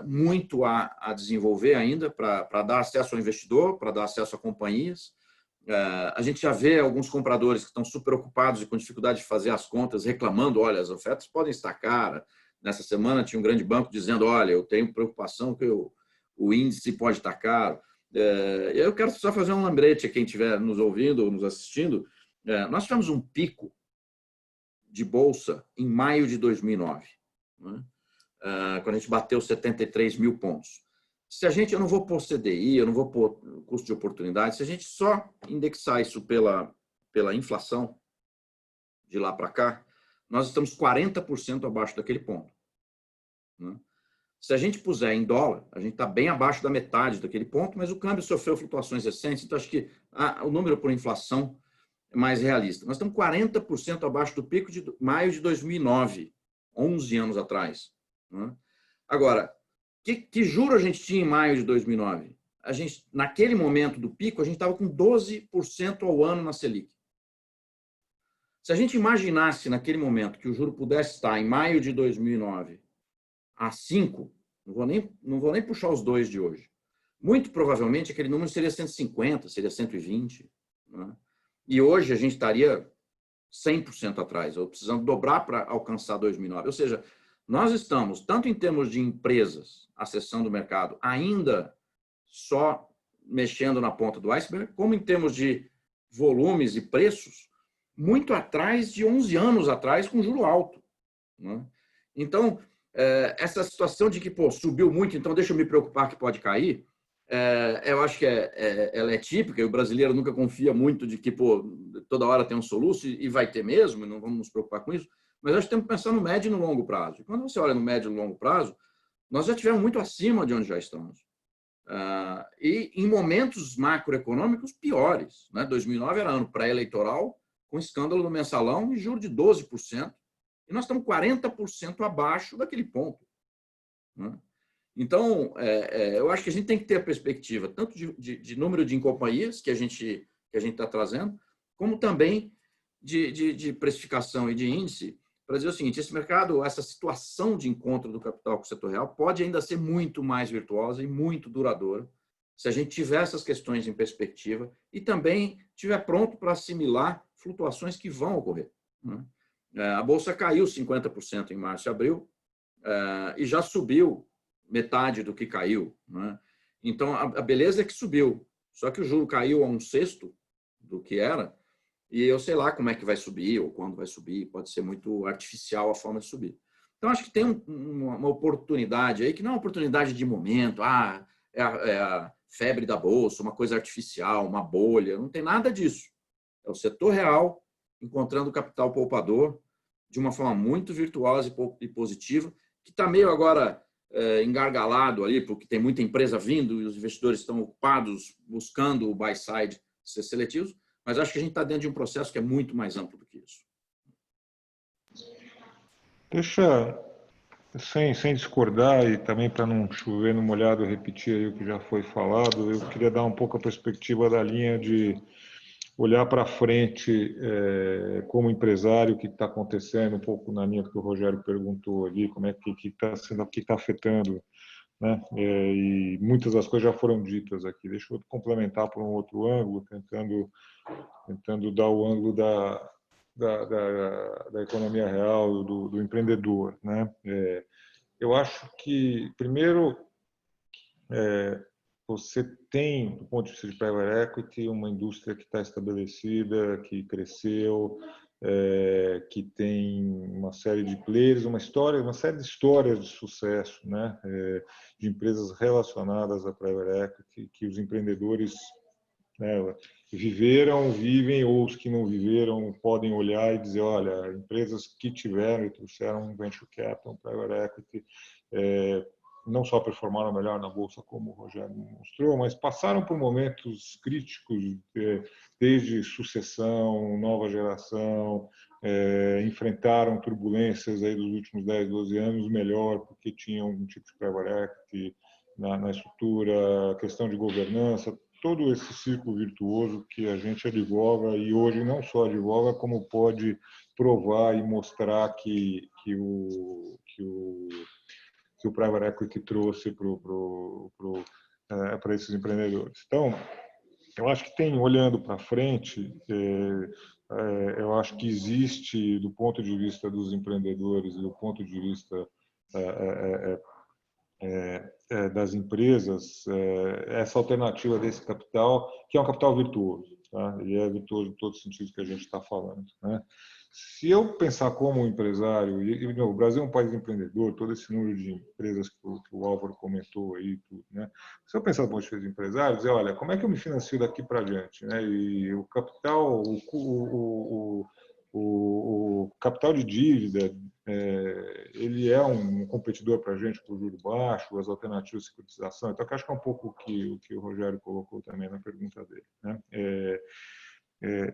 muito a desenvolver ainda para dar acesso ao investidor, para dar acesso a companhias. A gente já vê alguns compradores que estão super ocupados e com dificuldade de fazer as contas, reclamando, olha, as ofertas podem estar caras. Nessa semana tinha um grande banco dizendo, olha, eu tenho preocupação que o índice pode estar caro. Eu quero só fazer um lembrete a quem estiver nos ouvindo ou nos assistindo. Nós tivemos um pico de bolsa em maio de 2009, né? Quando a gente bateu 73 mil pontos. Se a gente, eu não vou pôr CDI, eu não vou pôr custo de oportunidade, se a gente só indexar isso pela inflação de lá para cá, nós estamos 40% abaixo daquele ponto, né? Se a gente puser em dólar, a gente está bem abaixo da metade daquele ponto, mas o câmbio sofreu flutuações recentes, então acho que o número por inflação é mais realista. Nós estamos 40% abaixo do pico de maio de 2009, 11 anos atrás, né? Agora, que juro a gente tinha em maio de 2009? Naquele momento do pico, a gente estava com 12% ao ano na Selic. Se a gente imaginasse naquele momento que o juro pudesse estar em maio de 2009 a 5, não vou nem puxar os 2 de hoje, muito provavelmente aquele número seria 150, seria 120, né? E hoje a gente estaria 100% atrás, ou precisando dobrar para alcançar 2009. Ou seja, nós estamos, tanto em termos de empresas acessando o mercado, ainda só mexendo na ponta do iceberg, como em termos de volumes e preços muito atrás de 11 anos atrás, com juro alto, né? Então, essa situação de que subiu muito, então deixa eu me preocupar que pode cair, eu acho que ela é típica, e o brasileiro nunca confia muito de que toda hora tem um soluço, e vai ter mesmo, e não vamos nos preocupar com isso, mas acho que temos que pensar no médio e no longo prazo. E quando você olha no médio e no longo prazo, nós já estivemos muito acima de onde já estamos. E em momentos macroeconômicos piores, né? 2009 era ano pré-eleitoral, com escândalo do mensalão e juros de 12%, e nós estamos 40% abaixo daquele ponto, né? Então, eu acho que a gente tem que ter a perspectiva tanto de número de companhias que a gente está trazendo, como também de precificação e de índice, para dizer o seguinte: esse mercado, essa situação de encontro do capital com o setor real pode ainda ser muito mais virtuosa e muito duradoura, se a gente tiver essas questões em perspectiva e também estiver pronto para assimilar flutuações que vão ocorrer, né? A Bolsa caiu 50% em março e abril, e já subiu metade do que caiu, né? Então, a beleza é que subiu, só que o juro caiu a 1/6 do que era, e eu sei lá como é que vai subir ou quando vai subir, pode ser muito artificial a forma de subir. Então, acho que tem uma oportunidade aí, que não é uma oportunidade de momento, é a febre da Bolsa, uma coisa artificial, uma bolha, não tem nada disso. É o setor real encontrando capital poupador de uma forma muito virtuosa e positiva, que está meio agora engargalado ali, porque tem muita empresa vindo e os investidores estão ocupados buscando o buy side ser seletivos, mas acho que a gente está dentro de um processo que é muito mais amplo do que isso. Deixa, sem discordar e também para não chover no molhado, repetir aí o que já foi falado, eu queria dar um pouco a perspectiva da linha de olhar para frente como empresário, o que está acontecendo, um pouco na linha que o Rogério perguntou ali, como é que está sendo, o que está afetando, né? E muitas das coisas já foram ditas aqui. Deixa eu complementar por um outro ângulo, tentando dar o ângulo da economia real, do empreendedor, né? Eu acho que, primeiro, você tem, do ponto de vista de private equity, uma indústria que está estabelecida, que cresceu, que tem uma série de players, uma série de histórias de sucesso, né? De empresas relacionadas à private equity, que os empreendedores, né, viveram, vivem, ou os que não viveram podem olhar e dizer, olha, empresas que tiveram e trouxeram um venture capital, um private equity, não só performaram melhor na Bolsa, como o Rogério mostrou, mas passaram por momentos críticos, desde sucessão, nova geração, enfrentaram turbulências aí dos últimos 10, 12 anos melhor, porque tinham um tipo de private equity na estrutura, questão de governança, todo esse círculo virtuoso que a gente advoga, e hoje não só advoga, como pode provar e mostrar que o private equity trouxe para esses empreendedores. Então, eu acho que tem, olhando para frente, eu acho que existe, do ponto de vista dos empreendedores e do ponto de vista das empresas, essa alternativa desse capital, que é um capital virtuoso, tá? Ele é virtuoso em todos os sentidos que a gente está falando, né? Se eu pensar como empresário, e o Brasil é um país empreendedor, todo esse número de empresas que o Álvaro comentou aí, tudo, né? Se eu pensar do ponto de vista de empresário, dizer, olha, como é que eu me financio daqui para diante, né? E o capital, o capital de dívida, ele é um competidor para a gente por juro baixo, as alternativas de securitização. Então, eu acho que é um pouco o que o Rogério colocou também na pergunta dele, né?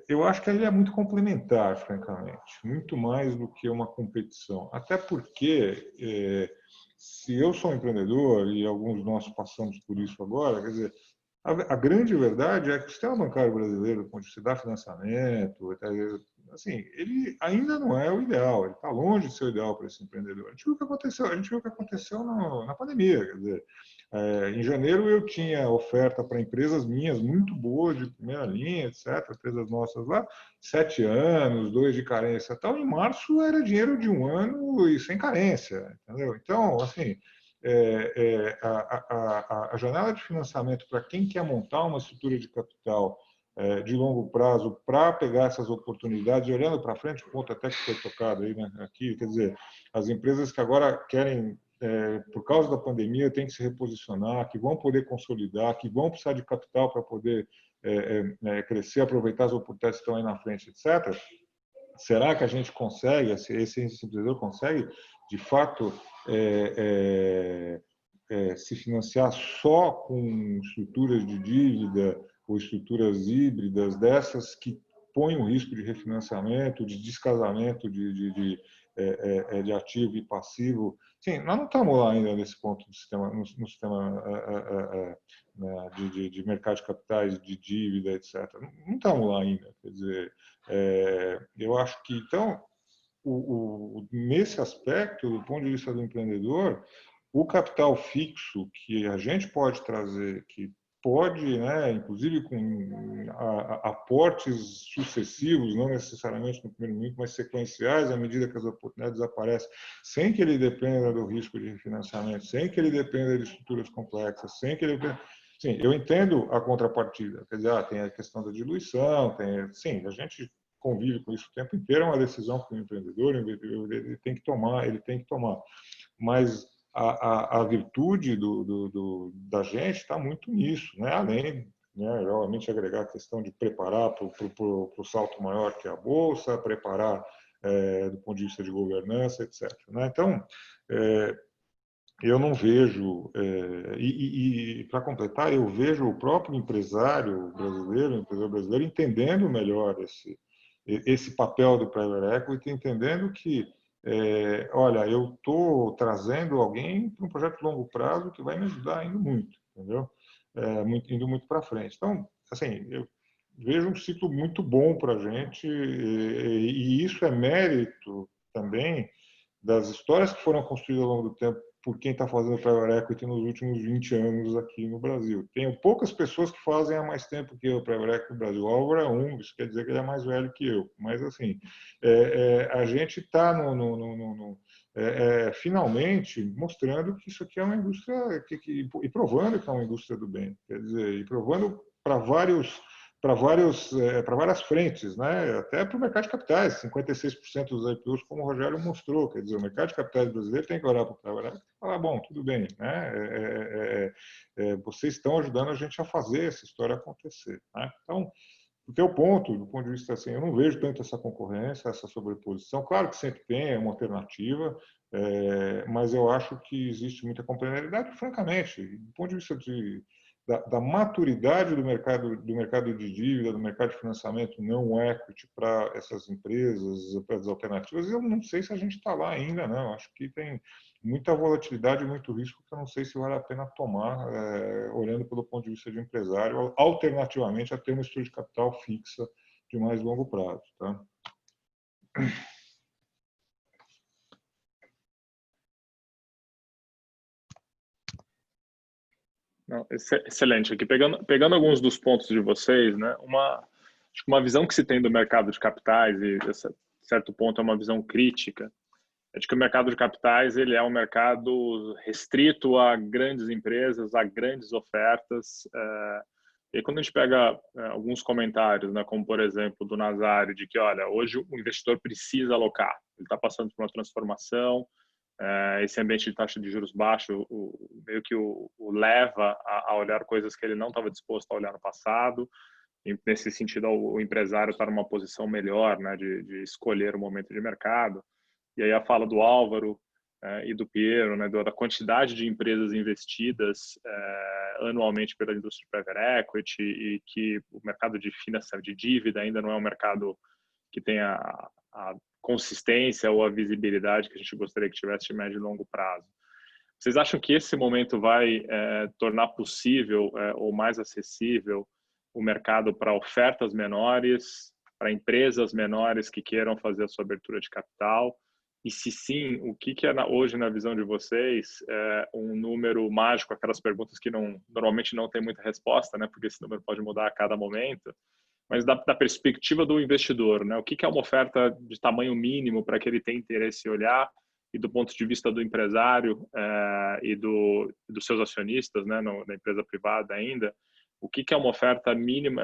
Eu acho que ele é muito complementar, francamente, muito mais do que uma competição. Até porque, se eu sou um empreendedor, e alguns de nós passamos por isso agora, quer dizer, a grande verdade é que o sistema bancário brasileiro, do ponto de vista da financiamento, assim, ele ainda não é o ideal, ele está longe de ser o ideal para esse empreendedor. A gente viu o que aconteceu na pandemia, quer dizer, em janeiro eu tinha oferta para empresas minhas muito boas, de primeira linha, etc., empresas nossas lá, 7 anos, 2 de carência e tal. Em março era dinheiro de 1 ano e sem carência, entendeu? Então, assim, a janela de financiamento para quem quer montar uma estrutura de capital de longo prazo para pegar essas oportunidades, e olhando para frente, o ponto até que foi tocado aí, né, aqui, quer dizer, as empresas que agora querem, por causa da pandemia, têm que se reposicionar, que vão poder consolidar, que vão precisar de capital para poder crescer, aproveitar as oportunidades que estão aí na frente, etc. Será que a gente consegue, esse empreendedor consegue, de fato, se financiar só com estruturas de dívida ou estruturas híbridas dessas que põem o risco de refinanciamento, de descasamento de ativo e passivo? Sim, nós não estamos lá ainda nesse ponto do sistema, no sistema de mercado de capitais, de dívida, etc. Não estamos lá ainda. Quer dizer, eu acho que, então, nesse aspecto, do ponto de vista do empreendedor, o capital fixo que a gente pode trazer, que pode, né, inclusive com aportes sucessivos, não necessariamente no primeiro momento, mas sequenciais à medida que as oportunidades aparecem, sem que ele dependa do risco de refinanciamento, sem que ele dependa de estruturas complexas, sem que ele dependa... Sim, eu entendo a contrapartida, quer dizer, tem a questão da diluição, sim, a gente convive com isso o tempo inteiro, é uma decisão que o empreendedor ele tem que tomar, mas a virtude da gente está muito nisso, né? Além, né, realmente agregar a questão de preparar para o salto maior que é a bolsa, preparar do ponto de vista de governança, etc. Né? Então, eu não vejo, e para completar, eu vejo o próprio empresário brasileiro entendendo melhor esse papel do private equity, entendendo que, olha, eu estou trazendo alguém para um projeto de longo prazo que vai me ajudar indo muito, entendeu? Indo muito para frente. Então, assim, eu vejo um ciclo muito bom para a gente, e isso é mérito também das histórias que foram construídas ao longo do tempo por quem está fazendo private equity nos últimos 20 anos aqui no Brasil. Tenho poucas pessoas que fazem há mais tempo que eu private equity no Brasil. O Álvaro é um, isso quer dizer que ele é mais velho que eu. Mas, assim, a gente está finalmente mostrando que isso aqui é uma indústria, e provando que é uma indústria do bem. Quer dizer, e provando para várias frentes, né? Até para o mercado de capitais, 56% dos IPOs, como o Rogério mostrou, quer dizer, o mercado de capitais brasileiro tem que olhar para o trabalhar e falar, bom, tudo bem, né? Vocês estão ajudando a gente a fazer essa história acontecer, né? Então, do teu ponto, do ponto de vista assim, eu não vejo tanto essa concorrência, essa sobreposição. Claro que sempre tem uma alternativa, mas eu acho que existe muita complementaridade, francamente, do ponto de vista da maturidade do mercado de dívida, do mercado de financiamento não equity para essas empresas, para as alternativas, eu não sei se a gente está lá ainda, não. Eu acho que tem muita volatilidade e muito risco que eu não sei se vale a pena tomar, olhando pelo ponto de vista de empresário, alternativamente a ter uma estrutura de capital fixa de mais longo prazo. Tá? Não, excelente. Aqui pegando alguns dos pontos de vocês, né? Acho que uma visão que se tem do mercado de capitais, e esse certo ponto é uma visão crítica, é de que o mercado de capitais ele é um mercado restrito a grandes empresas, a grandes ofertas. E quando a gente pega alguns comentários, né, como por exemplo do Nazário, de que, olha, hoje o investidor precisa alocar, ele está passando por uma transformação, esse ambiente de taxa de juros baixo meio que o leva a olhar coisas que ele não estava disposto a olhar no passado. E nesse sentido, o empresário está numa posição melhor, né, de escolher o momento de mercado. E aí a fala do Álvaro e do Piero, né, da quantidade de empresas investidas anualmente pela indústria private equity, e que o mercado de financiamento de dívida ainda não é um mercado que tenha a consistência ou a visibilidade que a gente gostaria que tivesse de médio e longo prazo. Vocês acham que esse momento vai tornar possível ou mais acessível o mercado para ofertas menores, para empresas menores que queiram fazer a sua abertura de capital? E se sim, o que é hoje, na visão de vocês, um número mágico, aquelas perguntas que normalmente não tem muita resposta, né? Porque esse número pode mudar a cada momento, mas da perspectiva do investidor, né? O que é uma oferta de tamanho mínimo para que ele tenha interesse em olhar, e do ponto de vista do empresário e dos seus acionistas, né, na empresa privada ainda, o que é uma oferta mínima,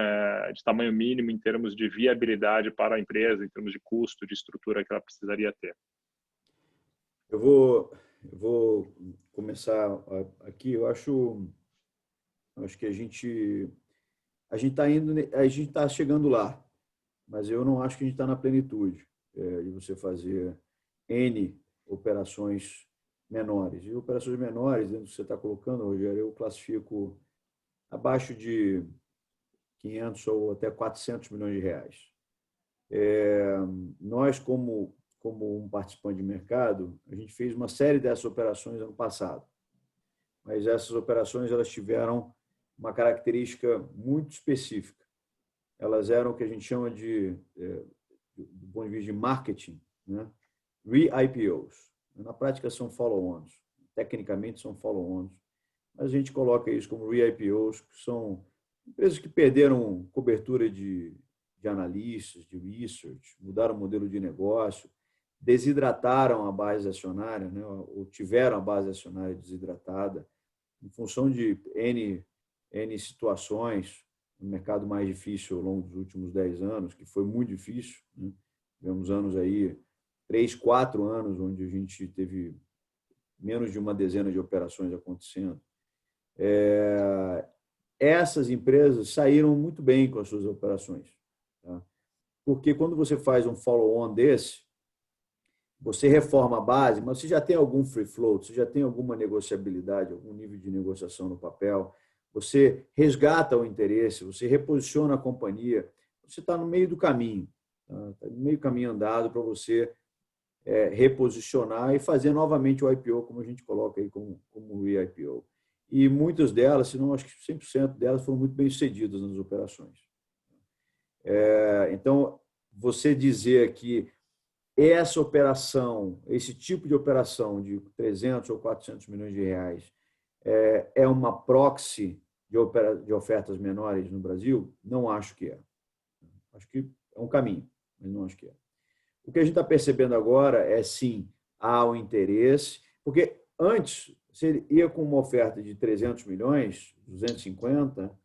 de tamanho mínimo em termos de viabilidade para a empresa, em termos de custo, de estrutura que ela precisaria ter? Eu vou começar aqui. Eu acho que a gente está chegando lá, mas eu não acho que a gente está na plenitude de você fazer N operações menores. E operações menores, dentro do que você está colocando, Rogério, eu classifico abaixo de 500 ou até 400 milhões de reais. Nós, como um participante de mercado, a gente fez uma série dessas operações ano passado, mas essas operações elas tiveram uma característica muito específica. Elas eram o que a gente chama do ponto de vista de marketing, né? Re-IPOs. Na prática são follow-ons, tecnicamente são follow-ons, mas a gente coloca isso como re-IPOs, que são empresas que perderam cobertura de analistas, de research, mudaram o modelo de negócio, desidrataram a base acionária, né? Ou tiveram a base acionária desidratada, em função de N situações, no mercado mais difícil ao longo dos últimos 10 anos, que foi muito difícil, né? Tivemos anos aí, 3, 4 anos, onde a gente teve menos de uma dezena de operações acontecendo. Essas empresas saíram muito bem com as suas operações, tá? Porque quando você faz um follow-on desse, você reforma a base, mas você já tem algum free float, você já tem alguma negociabilidade, algum nível de negociação no papel, você resgata o interesse, você reposiciona a companhia, você está no meio do caminho, tá? Está no meio do caminho andado para você reposicionar e fazer novamente o IPO, como a gente coloca aí como re-IPO. E muitas delas, se não acho que 100% delas, foram muito bem sucedidas nas operações. Então, você dizer que essa operação, esse tipo de operação de 300 ou 400 milhões de reais é uma proxy de ofertas menores no Brasil? Não acho que é. Acho que é um caminho, mas não acho que é. O que a gente está percebendo agora é, sim, há o interesse, porque antes, você ia com uma oferta de 300 milhões, 250,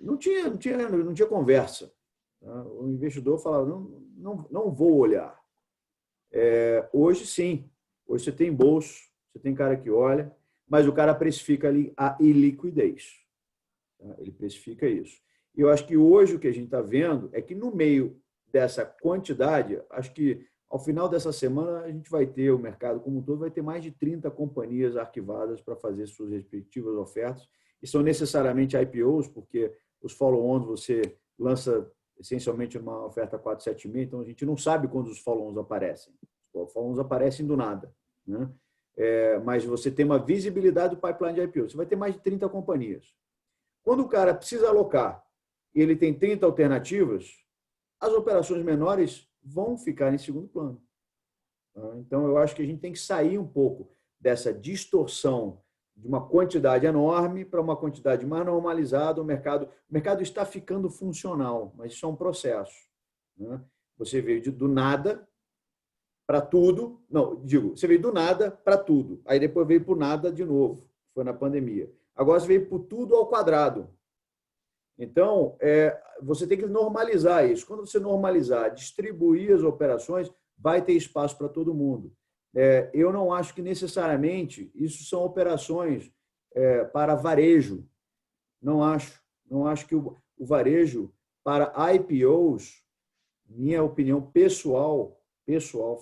não tinha conversa. Tá? O investidor falava, não vou olhar. Hoje, sim. Hoje você tem bolso, você tem cara que olha, mas o cara precifica ali a iliquidez. Tá? Ele precifica isso. E eu acho que hoje o que a gente está vendo é que no meio dessa quantidade, acho que ao final dessa semana a gente vai ter, o mercado como um todo, vai ter mais de 30 companhias arquivadas para fazer suas respectivas ofertas, e são necessariamente IPOs, porque os follow-ons você lança essencialmente uma oferta 476, então a gente não sabe quando os follow-ons aparecem. Os follow-ons aparecem do nada, né? Mas você tem uma visibilidade do pipeline de IPO. Você vai ter mais de 30 companhias. Quando o cara precisa alocar e ele tem 30 alternativas, as operações menores vão ficar em segundo plano. Então, eu acho que a gente tem que sair um pouco dessa distorção de uma quantidade enorme para uma quantidade mais normalizada. O mercado está ficando funcional, mas isso é um processo, né? Você veio do nada para tudo. Não, você veio do nada para tudo. Aí depois veio por nada de novo. Foi na pandemia. Agora você veio por tudo ao quadrado. Então, você tem que normalizar isso. Quando você normalizar, distribuir as operações, vai ter espaço para todo mundo. Eu não acho que necessariamente isso são operações para varejo. Não acho. Não acho que o varejo para IPOs, minha opinião pessoal,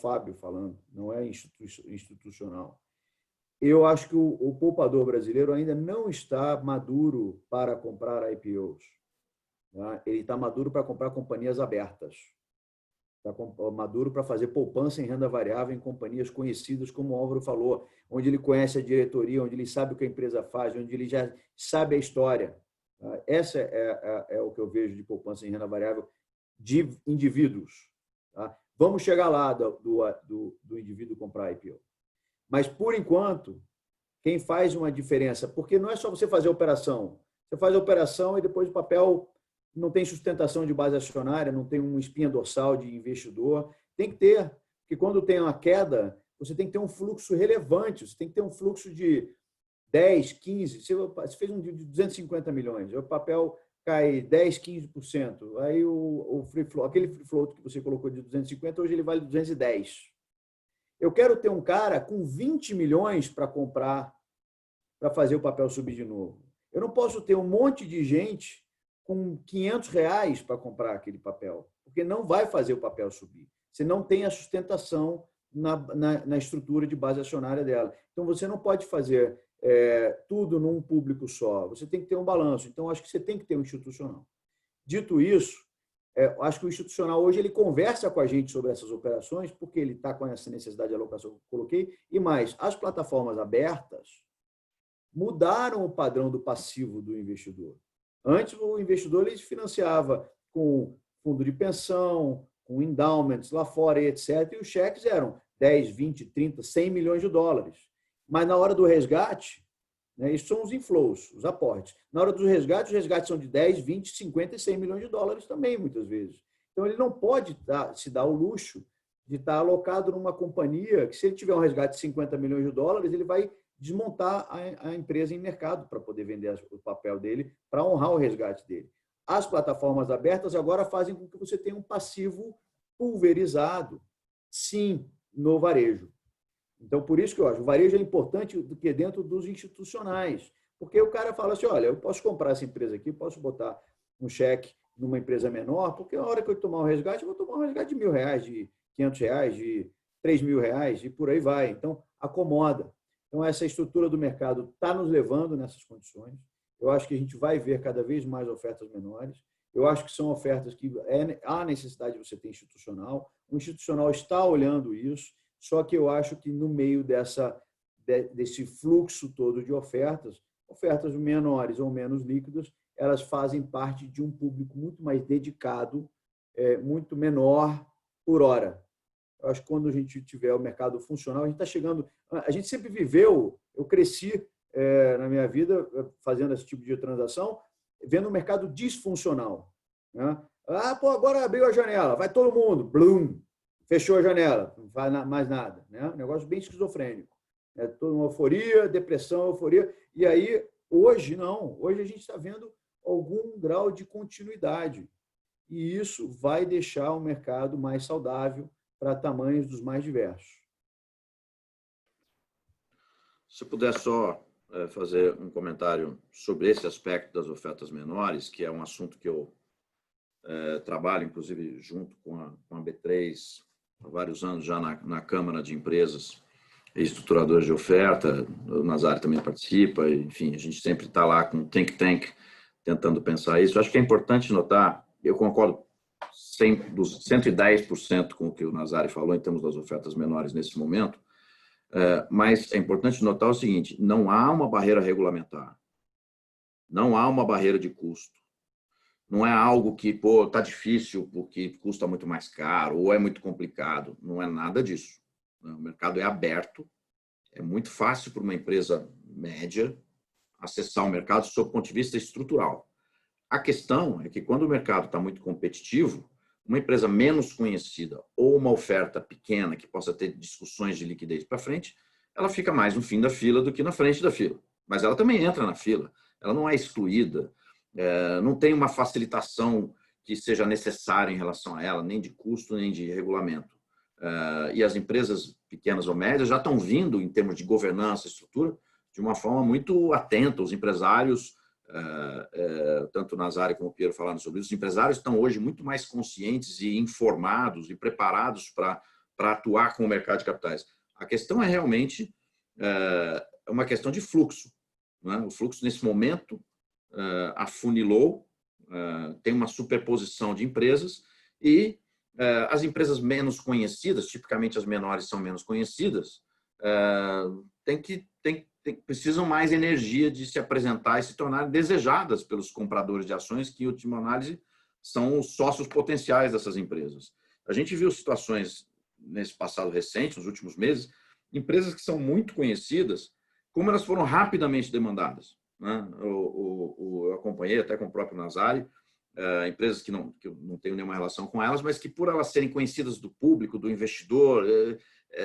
Fábio falando, não é institucional. Eu acho que o poupador brasileiro ainda não está maduro para comprar IPOs. Tá? Ele está maduro para comprar companhias abertas. Está maduro para fazer poupança em renda variável em companhias conhecidas, como o Álvaro falou, onde ele conhece a diretoria, onde ele sabe o que a empresa faz, onde ele já sabe a história. Tá? Essa é o que eu vejo de poupança em renda variável de indivíduos. Tá? Vamos chegar lá do indivíduo comprar IPO. Mas, por enquanto, quem faz uma diferença, porque não é só você fazer a operação. Você faz a operação e depois o papel não tem sustentação de base acionária, não tem uma espinha dorsal de investidor. Tem que ter, porque quando tem uma queda, você tem que ter um fluxo relevante, você tem que ter um fluxo de 10, 15, você fez um de 250 milhões, o papel cai 10, 15%, aí o free float, aquele free float que você colocou de 250, hoje ele vale 210. Eu quero ter um cara com 20 milhões para comprar, para fazer o papel subir de novo. Eu não posso ter um monte de gente com R$500 para comprar aquele papel, porque não vai fazer o papel subir. Você não tem a sustentação na estrutura de base acionária dela. Então, você não pode fazer tudo num público só. Você tem que ter um balanço. Então, acho que você tem que ter um institucional. Dito isso, acho que o institucional hoje ele conversa com a gente sobre essas operações, porque ele está com essa necessidade de alocação que eu coloquei. E mais, as plataformas abertas mudaram o padrão do passivo do investidor. Antes, o investidor ele financiava com fundo de pensão, com endowments lá fora, etc. E os cheques eram 10, 20, 30, 100 milhões de dólares. Mas na hora do resgate, né, isso são os inflows, os aportes. Na hora dos resgates, os resgates são de 10, 20, 50 e 100 milhões de dólares também, muitas vezes. Então, ele não pode se dar o luxo de estar alocado numa companhia que, se ele tiver um resgate de 50 milhões de dólares, ele vai desmontar a empresa em mercado para poder vender o papel dele, para honrar o resgate dele. As plataformas abertas agora fazem com que você tenha um passivo pulverizado, sim, no varejo. Então, por isso que eu acho, o varejo é importante do que dentro dos institucionais, porque o cara fala assim, olha, eu posso comprar essa empresa aqui, posso botar um cheque numa empresa menor, porque a hora que eu tomar um resgate, eu vou tomar um resgate de R$1.000, de R$500, de R$3.000 e por aí vai. Então, acomoda. Então, essa estrutura do mercado está nos levando nessas condições. Eu acho que a gente vai ver cada vez mais ofertas menores. Eu acho que são ofertas que há necessidade de você ter institucional. O institucional está olhando isso, só que eu acho que no meio desse fluxo todo de ofertas menores ou menos líquidas, elas fazem parte de um público muito mais dedicado, muito menor por hora. Eu acho que quando a gente tiver o mercado funcional, a gente está chegando... A gente sempre viveu, eu cresci na minha vida fazendo esse tipo de transação, vendo o mercado disfuncional. Né? Agora abriu a janela, vai todo mundo, blum, fechou a janela, não vai mais nada. Né? Um negócio bem esquizofrênico. Toda uma euforia, depressão, euforia. E aí, hoje, não. Hoje a gente está vendo algum grau de continuidade. E isso vai deixar o mercado mais saudável para tamanhos dos mais diversos. Se eu puder só fazer um comentário sobre esse aspecto das ofertas menores, que é um assunto que eu trabalho, inclusive, junto com a B3 há vários anos, já na Câmara de Empresas e Estruturadores de Oferta. O Nazário também participa, enfim, a gente sempre está lá com o Think Tank tentando pensar isso. Acho que é importante notar, eu concordo 110% com o que o Nazário falou em termos das ofertas menores nesse momento, mas é importante notar o seguinte, não há uma barreira regulamentar, não há uma barreira de custo, não é algo que está difícil porque custa muito mais caro ou é muito complicado, não é nada disso. O mercado é aberto, é muito fácil para uma empresa média acessar o mercado sob o ponto de vista estrutural. A questão é que quando o mercado está muito competitivo, uma empresa menos conhecida ou uma oferta pequena que possa ter discussões de liquidez para frente, ela fica mais no fim da fila do que na frente da fila. Mas ela também entra na fila, ela não é excluída, não tem uma facilitação que seja necessária em relação a ela, nem de custo, nem de regulamento. E as empresas pequenas ou médias já estão vindo, em termos de governança, estrutura, de uma forma muito atenta. Os empresários, tanto o Nazário como o Piero falaram sobre isso, os empresários estão hoje muito mais conscientes e informados e preparados para atuar com o mercado de capitais. A questão é realmente uma questão de fluxo. Né? O fluxo, nesse momento, afunilou, tem uma superposição de empresas e as empresas menos conhecidas, tipicamente as menores são menos conhecidas, precisam mais energia de se apresentar e se tornar desejadas pelos compradores de ações, que, em última análise, são os sócios potenciais dessas empresas. A gente viu situações nesse passado recente, nos últimos meses, empresas que são muito conhecidas, como elas foram rapidamente demandadas. Né? Eu acompanhei até com o próprio Nazário, empresas que eu não tenho nenhuma relação com elas, mas que, por elas serem conhecidas do público, do investidor,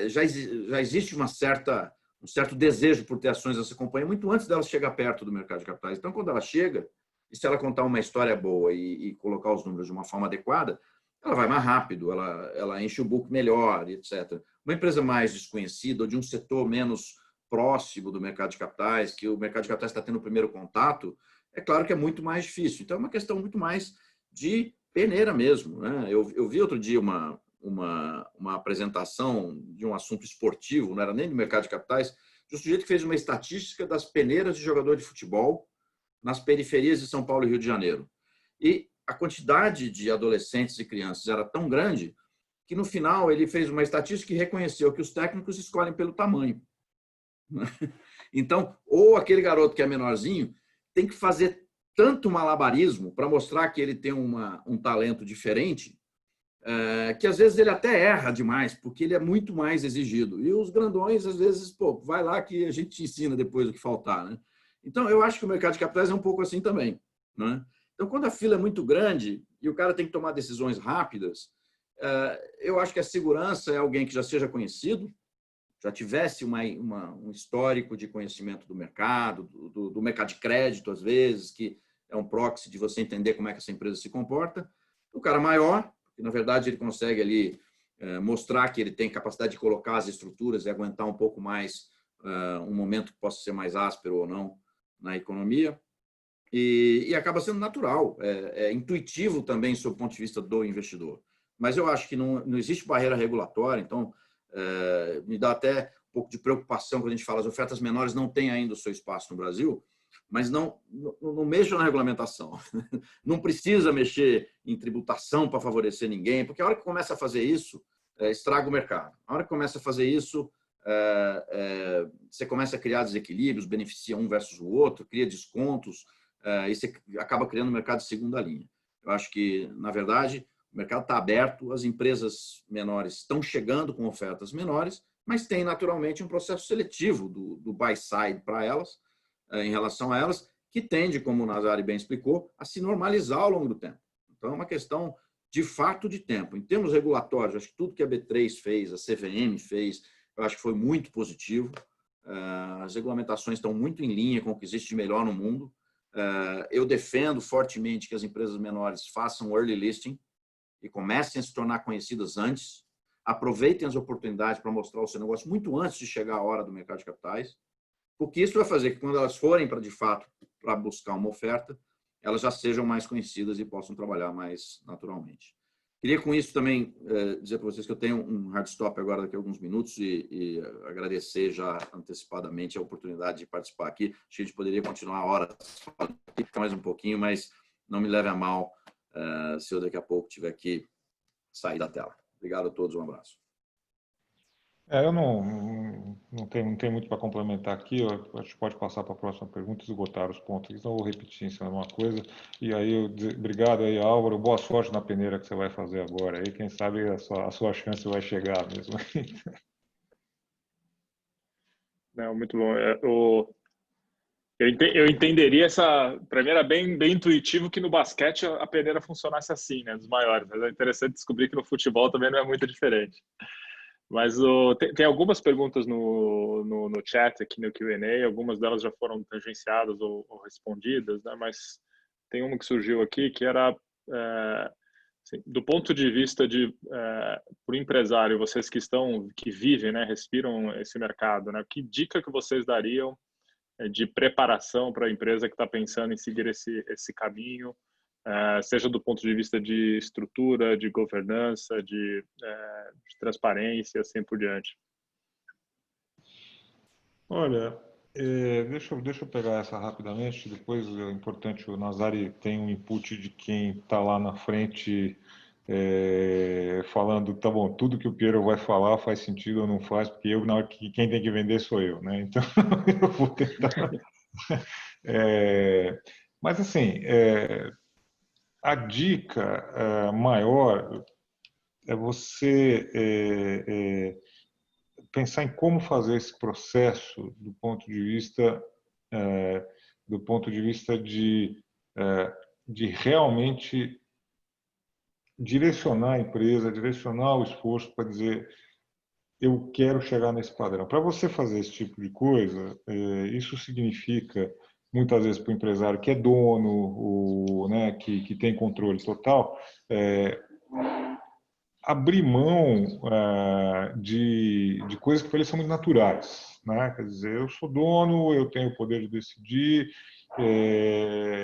já existe uma certa um certo desejo por ter ações dessa companhia muito antes dela chegar perto do mercado de capitais. Então, quando ela chega, e se ela contar uma história boa e colocar os números de uma forma adequada, ela vai mais rápido, ela enche o book melhor, etc. Uma empresa mais desconhecida ou de um setor menos próximo do mercado de capitais, que o mercado de capitais está tendo o primeiro contato, é claro que é muito mais difícil. Então, é uma questão muito mais de peneira mesmo, né? Eu vi outro dia uma apresentação de um assunto esportivo, não era nem do mercado de capitais, de um sujeito que fez uma estatística das peneiras de jogador de futebol nas periferias de São Paulo e Rio de Janeiro. E a quantidade de adolescentes e crianças era tão grande que, no final, ele fez uma estatística e reconheceu que os técnicos escolhem pelo tamanho. Então, ou aquele garoto que é menorzinho tem que fazer tanto malabarismo para mostrar que ele tem um talento diferente, que às vezes ele até erra demais, porque ele é muito mais exigido. E os grandões, às vezes, vai lá que a gente te ensina depois o que faltar, né? Então, eu acho que o mercado de capitais é um pouco assim também, né? Então, quando a fila é muito grande e o cara tem que tomar decisões rápidas, eu acho que a segurança é alguém que já seja conhecido, já tivesse um histórico de conhecimento do mercado, do mercado de crédito, às vezes, que é um proxy de você entender como é que essa empresa se comporta. O cara maior, que na verdade ele consegue ali mostrar que ele tem capacidade de colocar as estruturas e aguentar um pouco mais um momento que possa ser mais áspero ou não na economia. E acaba sendo natural, é intuitivo também sob o ponto de vista do investidor. Mas eu acho que não existe barreira regulatória, então me dá até um pouco de preocupação quando a gente fala as ofertas menores não têm ainda o seu espaço no Brasil, mas não mexam na regulamentação. Não precisa mexer em tributação para favorecer ninguém, porque a hora que começa a fazer isso, estraga o mercado. A hora que começa a fazer isso, você começa a criar desequilíbrios, beneficia um versus o outro, cria descontos, e você acaba criando um mercado de segunda linha. Eu acho que, na verdade, o mercado está aberto, as empresas menores estão chegando com ofertas menores, mas tem naturalmente um processo seletivo do buy side para elas, em relação a elas, que tende, como o Nazari bem explicou, a se normalizar ao longo do tempo. Então, é uma questão de fato de tempo. Em termos regulatórios, acho que tudo que a B3 fez, a CVM fez, eu acho que foi muito positivo. As regulamentações estão muito em linha com o que existe de melhor no mundo. Eu defendo fortemente que as empresas menores façam early listing e comecem a se tornar conhecidas antes, aproveitem as oportunidades para mostrar o seu negócio muito antes de chegar a hora do mercado de capitais, porque isso vai fazer que quando elas forem para, de fato, para buscar uma oferta, elas já sejam mais conhecidas e possam trabalhar mais naturalmente. Queria com isso também dizer para vocês que eu tenho um hard stop agora daqui a alguns minutos e agradecer já antecipadamente a oportunidade de participar aqui. Acho que a gente poderia continuar a hora, ficar mais um pouquinho, mas não me leve a mal se eu daqui a pouco tiver que sair da tela. Obrigado a todos, um abraço. Eu não tenho muito para complementar aqui. A gente pode passar para a próxima pergunta, esgotar os pontos. Então, eu vou repetir em cima de uma coisa. E aí, obrigado aí, Álvaro. Boa sorte na peneira que você vai fazer agora. Aí, quem sabe a sua chance vai chegar mesmo. Não, muito bom. Eu entenderia para mim era bem intuitivo que no basquete a peneira funcionasse assim, né, dos maiores. Mas é interessante descobrir que no futebol também não é muito diferente. Mas tem algumas perguntas no chat aqui no Q&A, algumas delas já foram tangenciadas ou respondidas, né? Mas tem uma que surgiu aqui que era assim, do ponto de vista de para o empresário, vocês que vivem, né, respiram esse mercado, né? Que dica que vocês dariam de preparação para a empresa que está pensando em seguir esse caminho? Seja do ponto de vista de estrutura, de governança, de transparência, assim por diante. Olha, deixa eu pegar essa rapidamente. Depois é importante, o Nazari tem um input de quem está lá na frente falando, tá bom, tudo que o Piero vai falar faz sentido ou não faz, porque na hora que quem tem que vender sou eu, né? Então eu vou tentar. Mas assim, a dica maior é você pensar em como fazer esse processo do ponto de vista de realmente direcionar a empresa, direcionar o esforço para dizer eu quero chegar nesse padrão. Para você fazer esse tipo de coisa, isso significa, muitas vezes, para o empresário que é dono, né, que tem controle total, abrir mão de coisas que para ele são muito naturais, né? Quer dizer, eu sou dono, eu tenho o poder de decidir,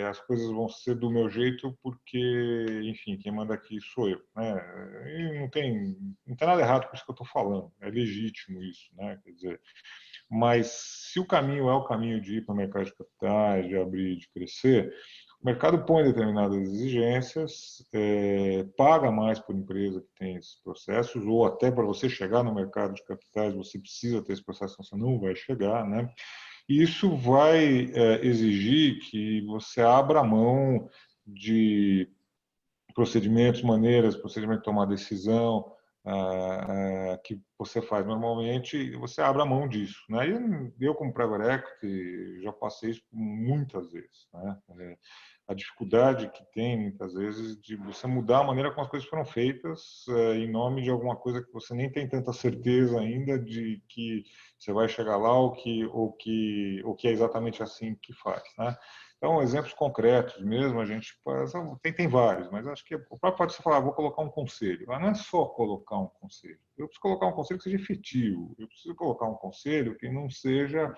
as coisas vão ser do meu jeito porque, enfim, quem manda aqui sou eu, né? E não tem nada errado com isso que eu estou falando, é legítimo isso, né? Quer dizer, mas se o caminho é o caminho de ir para o mercado de capitais, de abrir, de crescer, o mercado põe determinadas exigências, paga mais por empresa que tem esses processos, ou até para você chegar no mercado de capitais, você precisa ter esse processo, senão você não vai chegar, né? E isso vai exigir que você abra mão de procedimentos, maneiras, procedimento de tomar decisão, que você faz normalmente, você abre a mão disso, né? E eu como private equity, já passei isso muitas vezes, né? A dificuldade que tem, muitas vezes, de você mudar a maneira como as coisas foram feitas em nome de alguma coisa que você nem tem tanta certeza ainda de que você vai chegar lá ou que é exatamente assim que faz, né? Então, exemplos concretos mesmo, a gente tem vários, mas acho que o próprio pode falar, vou colocar um conselho. Mas não é só colocar um conselho. Eu preciso colocar um conselho que seja efetivo. Eu preciso colocar um conselho que não esteja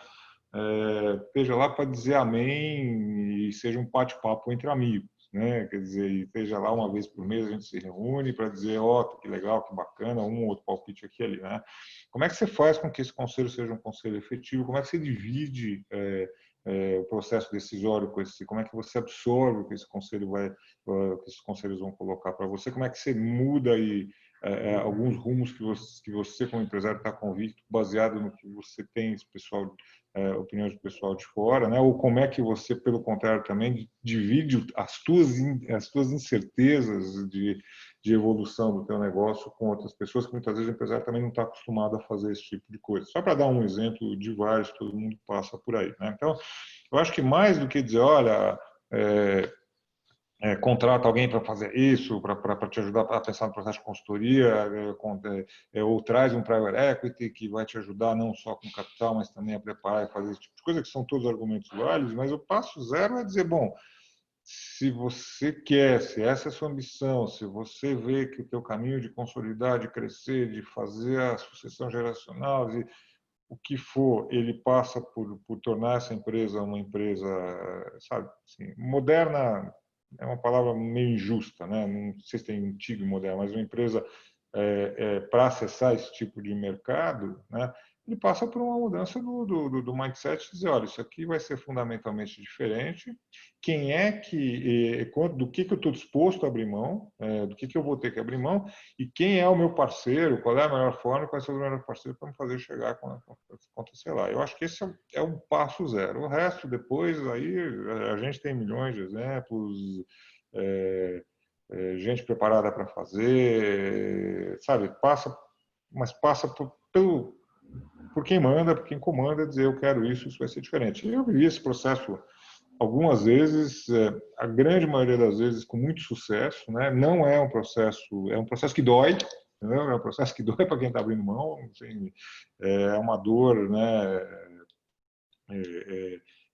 lá para dizer amém e seja um bate-papo entre amigos, né? Quer dizer, esteja lá uma vez por mês a gente se reúne para dizer, ó, que legal, que bacana, um ou outro palpite aqui e ali, né? Como é que você faz com que esse conselho seja um conselho efetivo? Como é que você divide o processo decisório com esse, como é que você absorve o que esse conselho que esses conselhos vão colocar para você, como é que você muda aí alguns rumos que você como empresário está convicto, baseado no que você tem esse pessoal, opiniões do pessoal de fora, né? Ou como é que você, pelo contrário, também divide as tuas incertezas de evolução do teu negócio com outras pessoas, que muitas vezes o empresário também não está acostumado a fazer esse tipo de coisa. Só para dar um exemplo de vários, todo mundo passa por aí, né? Então, eu acho que mais do que dizer, olha, contrata alguém para fazer isso, para te ajudar a pensar no processo de consultoria, ou traz um private equity que vai te ajudar não só com capital, mas também a preparar e fazer esse tipo de coisa, que são todos argumentos válidos, mas o passo zero é dizer, bom, se você quer, se essa é a sua ambição, se você vê que o teu caminho de consolidar, de crescer, de fazer a sucessão geracional, o que for, ele passa por tornar essa empresa uma empresa, sabe, assim, moderna, é uma palavra meio injusta, né? Não sei se tem antigo e moderno, mas uma empresa para acessar esse tipo de mercado, né? Ele passa por uma mudança do mindset, dizer, olha, isso aqui vai ser fundamentalmente diferente. Quem é do que eu estou disposto a abrir mão, do que eu vou ter que abrir mão, e quem é o meu parceiro, qual é a melhor forma, quais são os melhores parceiros para me fazer chegar a acontecer lá. Eu acho que esse é o passo zero. O resto, depois, aí a gente tem milhões de exemplos, gente preparada para fazer, sabe? Mas passa por quem manda, por quem comanda, dizer eu quero isso vai ser diferente. E eu vivi esse processo algumas vezes, a grande maioria das vezes com muito sucesso, né? Não é um processo que dói, entendeu? É um processo que dói para quem está abrindo mão, assim, é uma dor, né?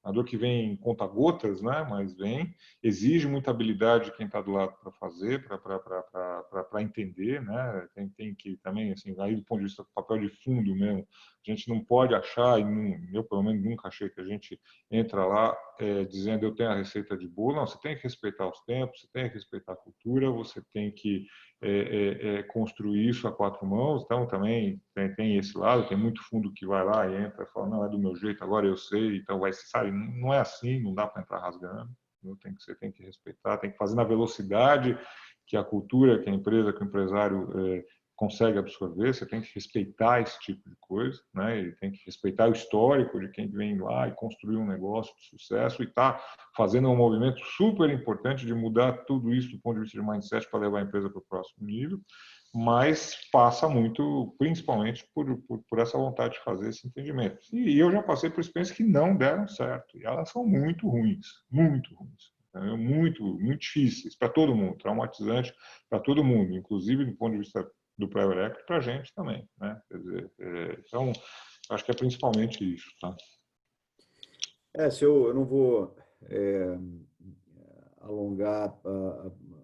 Uma dor que vem em conta-gotas, né? Mas vem, exige muita habilidade de quem está do lado para fazer, para entender, né? Tem que também, assim, aí do ponto de vista do papel de fundo mesmo, a gente não pode achar, e eu pelo menos nunca achei que a gente entra lá dizendo eu tenho a receita de bolo. Não, você tem que respeitar os tempos, você tem que respeitar a cultura, você tem que construir isso a quatro mãos. Então também tem esse lado, tem muito fundo que vai lá e entra e fala, não, é do meu jeito, agora eu sei, então vai se sair. Não é assim, não dá para entrar rasgando. Você tem que respeitar, tem que fazer na velocidade que a cultura, que a empresa, que o empresário consegue absorver. Você tem que respeitar esse tipo de coisa, né? E tem que respeitar o histórico de quem vem lá e construir um negócio de sucesso e está fazendo um movimento super importante de mudar tudo isso do ponto de vista de mindset para levar a empresa para o próximo nível, mas passa muito, principalmente, por essa vontade de fazer esse entendimento. E eu já passei por experiências que não deram certo, e elas são muito ruins, muito difíceis para todo mundo, traumatizante para todo mundo, inclusive do ponto de vista do private equity para a gente também, né? Quer dizer, então, acho que é principalmente isso, tá? Eu não vou alongar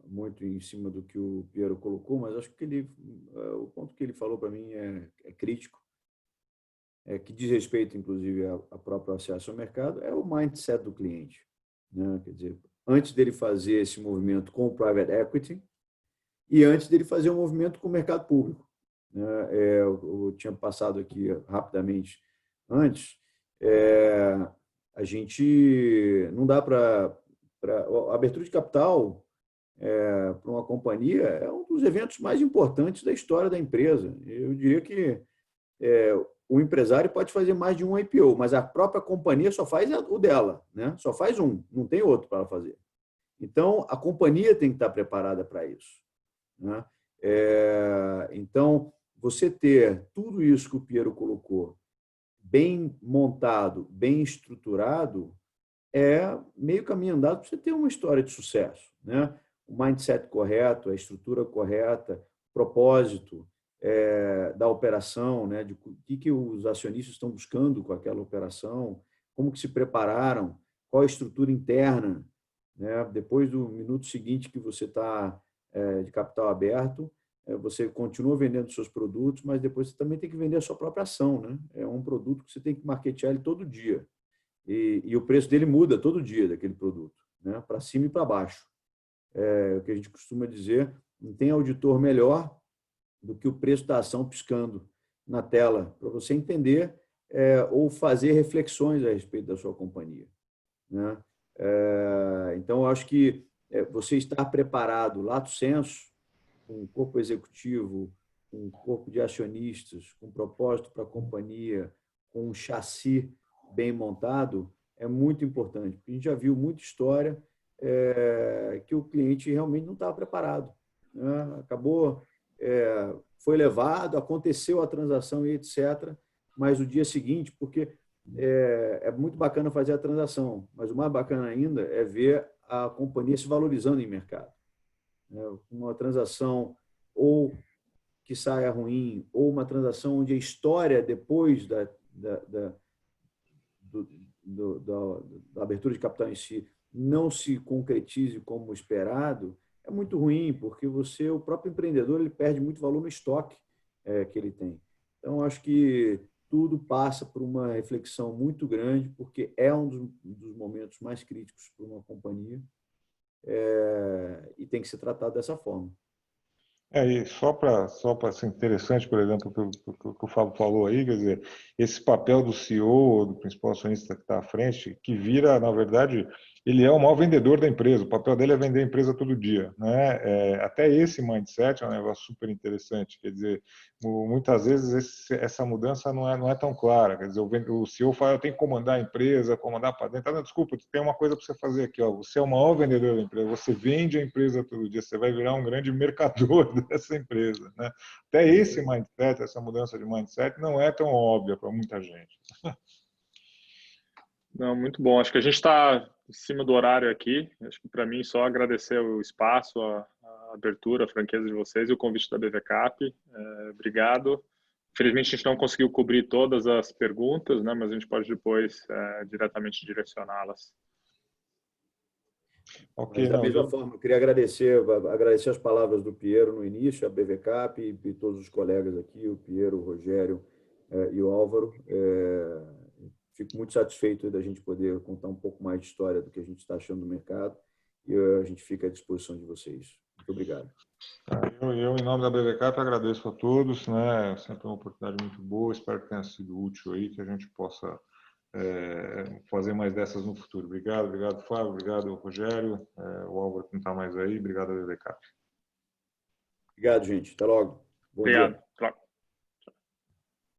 muito em cima do que o Piero colocou, mas acho que o ponto que ele falou para mim é crítico, que diz respeito, inclusive, à própria acesso ao mercado, é o mindset do cliente, né? Quer dizer, antes dele fazer esse movimento com o private equity e antes dele fazer um movimento com o mercado público, né? Eu tinha passado aqui rapidamente antes, a gente não dá para a abertura de capital para uma companhia é um dos eventos mais importantes da história da empresa. Eu diria que o empresário pode fazer mais de um IPO, mas a própria companhia só faz o dela, né? Só faz um, não tem outro para fazer. Então, a companhia tem que estar preparada para isso, né? Então, você ter tudo isso que o Piero colocou bem montado, bem estruturado, é meio caminho andado para você ter uma história de sucesso, né? O mindset correto, a estrutura correta, o propósito da operação, né? De o que os acionistas estão buscando com aquela operação, como que se prepararam, qual a estrutura interna, né? Depois do minuto seguinte que você está de capital aberto, você continua vendendo seus produtos, mas depois você também tem que vender a sua própria ação, né? É um produto que você tem que marketear ele todo dia. E o preço dele muda todo dia, daquele produto, né? Para cima e para baixo. É o que a gente costuma dizer, não tem auditor melhor do que o preço da ação piscando na tela, para você entender ou fazer reflexões a respeito da sua companhia, né? Então, eu acho que você estar preparado, lato sensu, com um corpo executivo, com um corpo de acionistas, com propósito para a companhia, com um chassi bem montado, é muito importante. Porque a gente já viu muita história que o cliente realmente não estava preparado, né? Acabou, foi levado, aconteceu a transação e etc., mas o dia seguinte, porque é muito bacana fazer a transação, mas o mais bacana ainda é ver a companhia se valorizando em mercado. Uma transação ou que saia ruim, ou uma transação onde a história depois da abertura de capital em si não se concretize como esperado, é muito ruim, porque o próprio empreendedor, ele perde muito valor no estoque que ele tem. Então, acho que tudo passa por uma reflexão muito grande, porque é um dos momentos mais críticos para uma companhia e tem que ser tratado dessa forma. E só para ser interessante, por exemplo, o que o Fábio falou aí, quer dizer, esse papel do CEO, do principal acionista que está à frente, que vira, na verdade, ele é o maior vendedor da empresa, o papel dele é vender a empresa todo dia, né? Até esse mindset é um negócio super interessante, quer dizer, muitas vezes essa mudança não é tão clara, quer dizer, o CEO fala, eu tenho que comandar a empresa, comandar para dentro, não, desculpa, tem uma coisa para você fazer aqui, ó, você é o maior vendedor da empresa, você vende a empresa todo dia, você vai virar um grande mercador dessa empresa, né? Até esse mindset, essa mudança de mindset não é tão óbvia para muita gente. Não, muito bom. Acho que a gente está em cima do horário aqui. Acho que para mim só agradecer o espaço, a abertura, a franqueza de vocês e o convite da BVCap. Obrigado. Infelizmente a gente não conseguiu cobrir todas as perguntas, né? Mas a gente pode depois diretamente direcioná-las. Okay, mas da mesma forma, eu queria agradecer as palavras do Piero no início, a BVCap e todos os colegas aqui, o Piero, o Rogério e o Álvaro. Fico muito satisfeito da gente poder contar um pouco mais de história do que a gente está achando no mercado e a gente fica à disposição de vocês. Muito obrigado. Eu, em nome da BVCap, agradeço a todos, né? Sempre uma oportunidade muito boa, espero que tenha sido útil aí, que a gente possa fazer mais dessas no futuro. Obrigado, Fábio, obrigado, Rogério, o Álvaro que não está mais aí, obrigado a BVCap. Obrigado, gente. Até logo. Bom Obrigado. dia. Claro.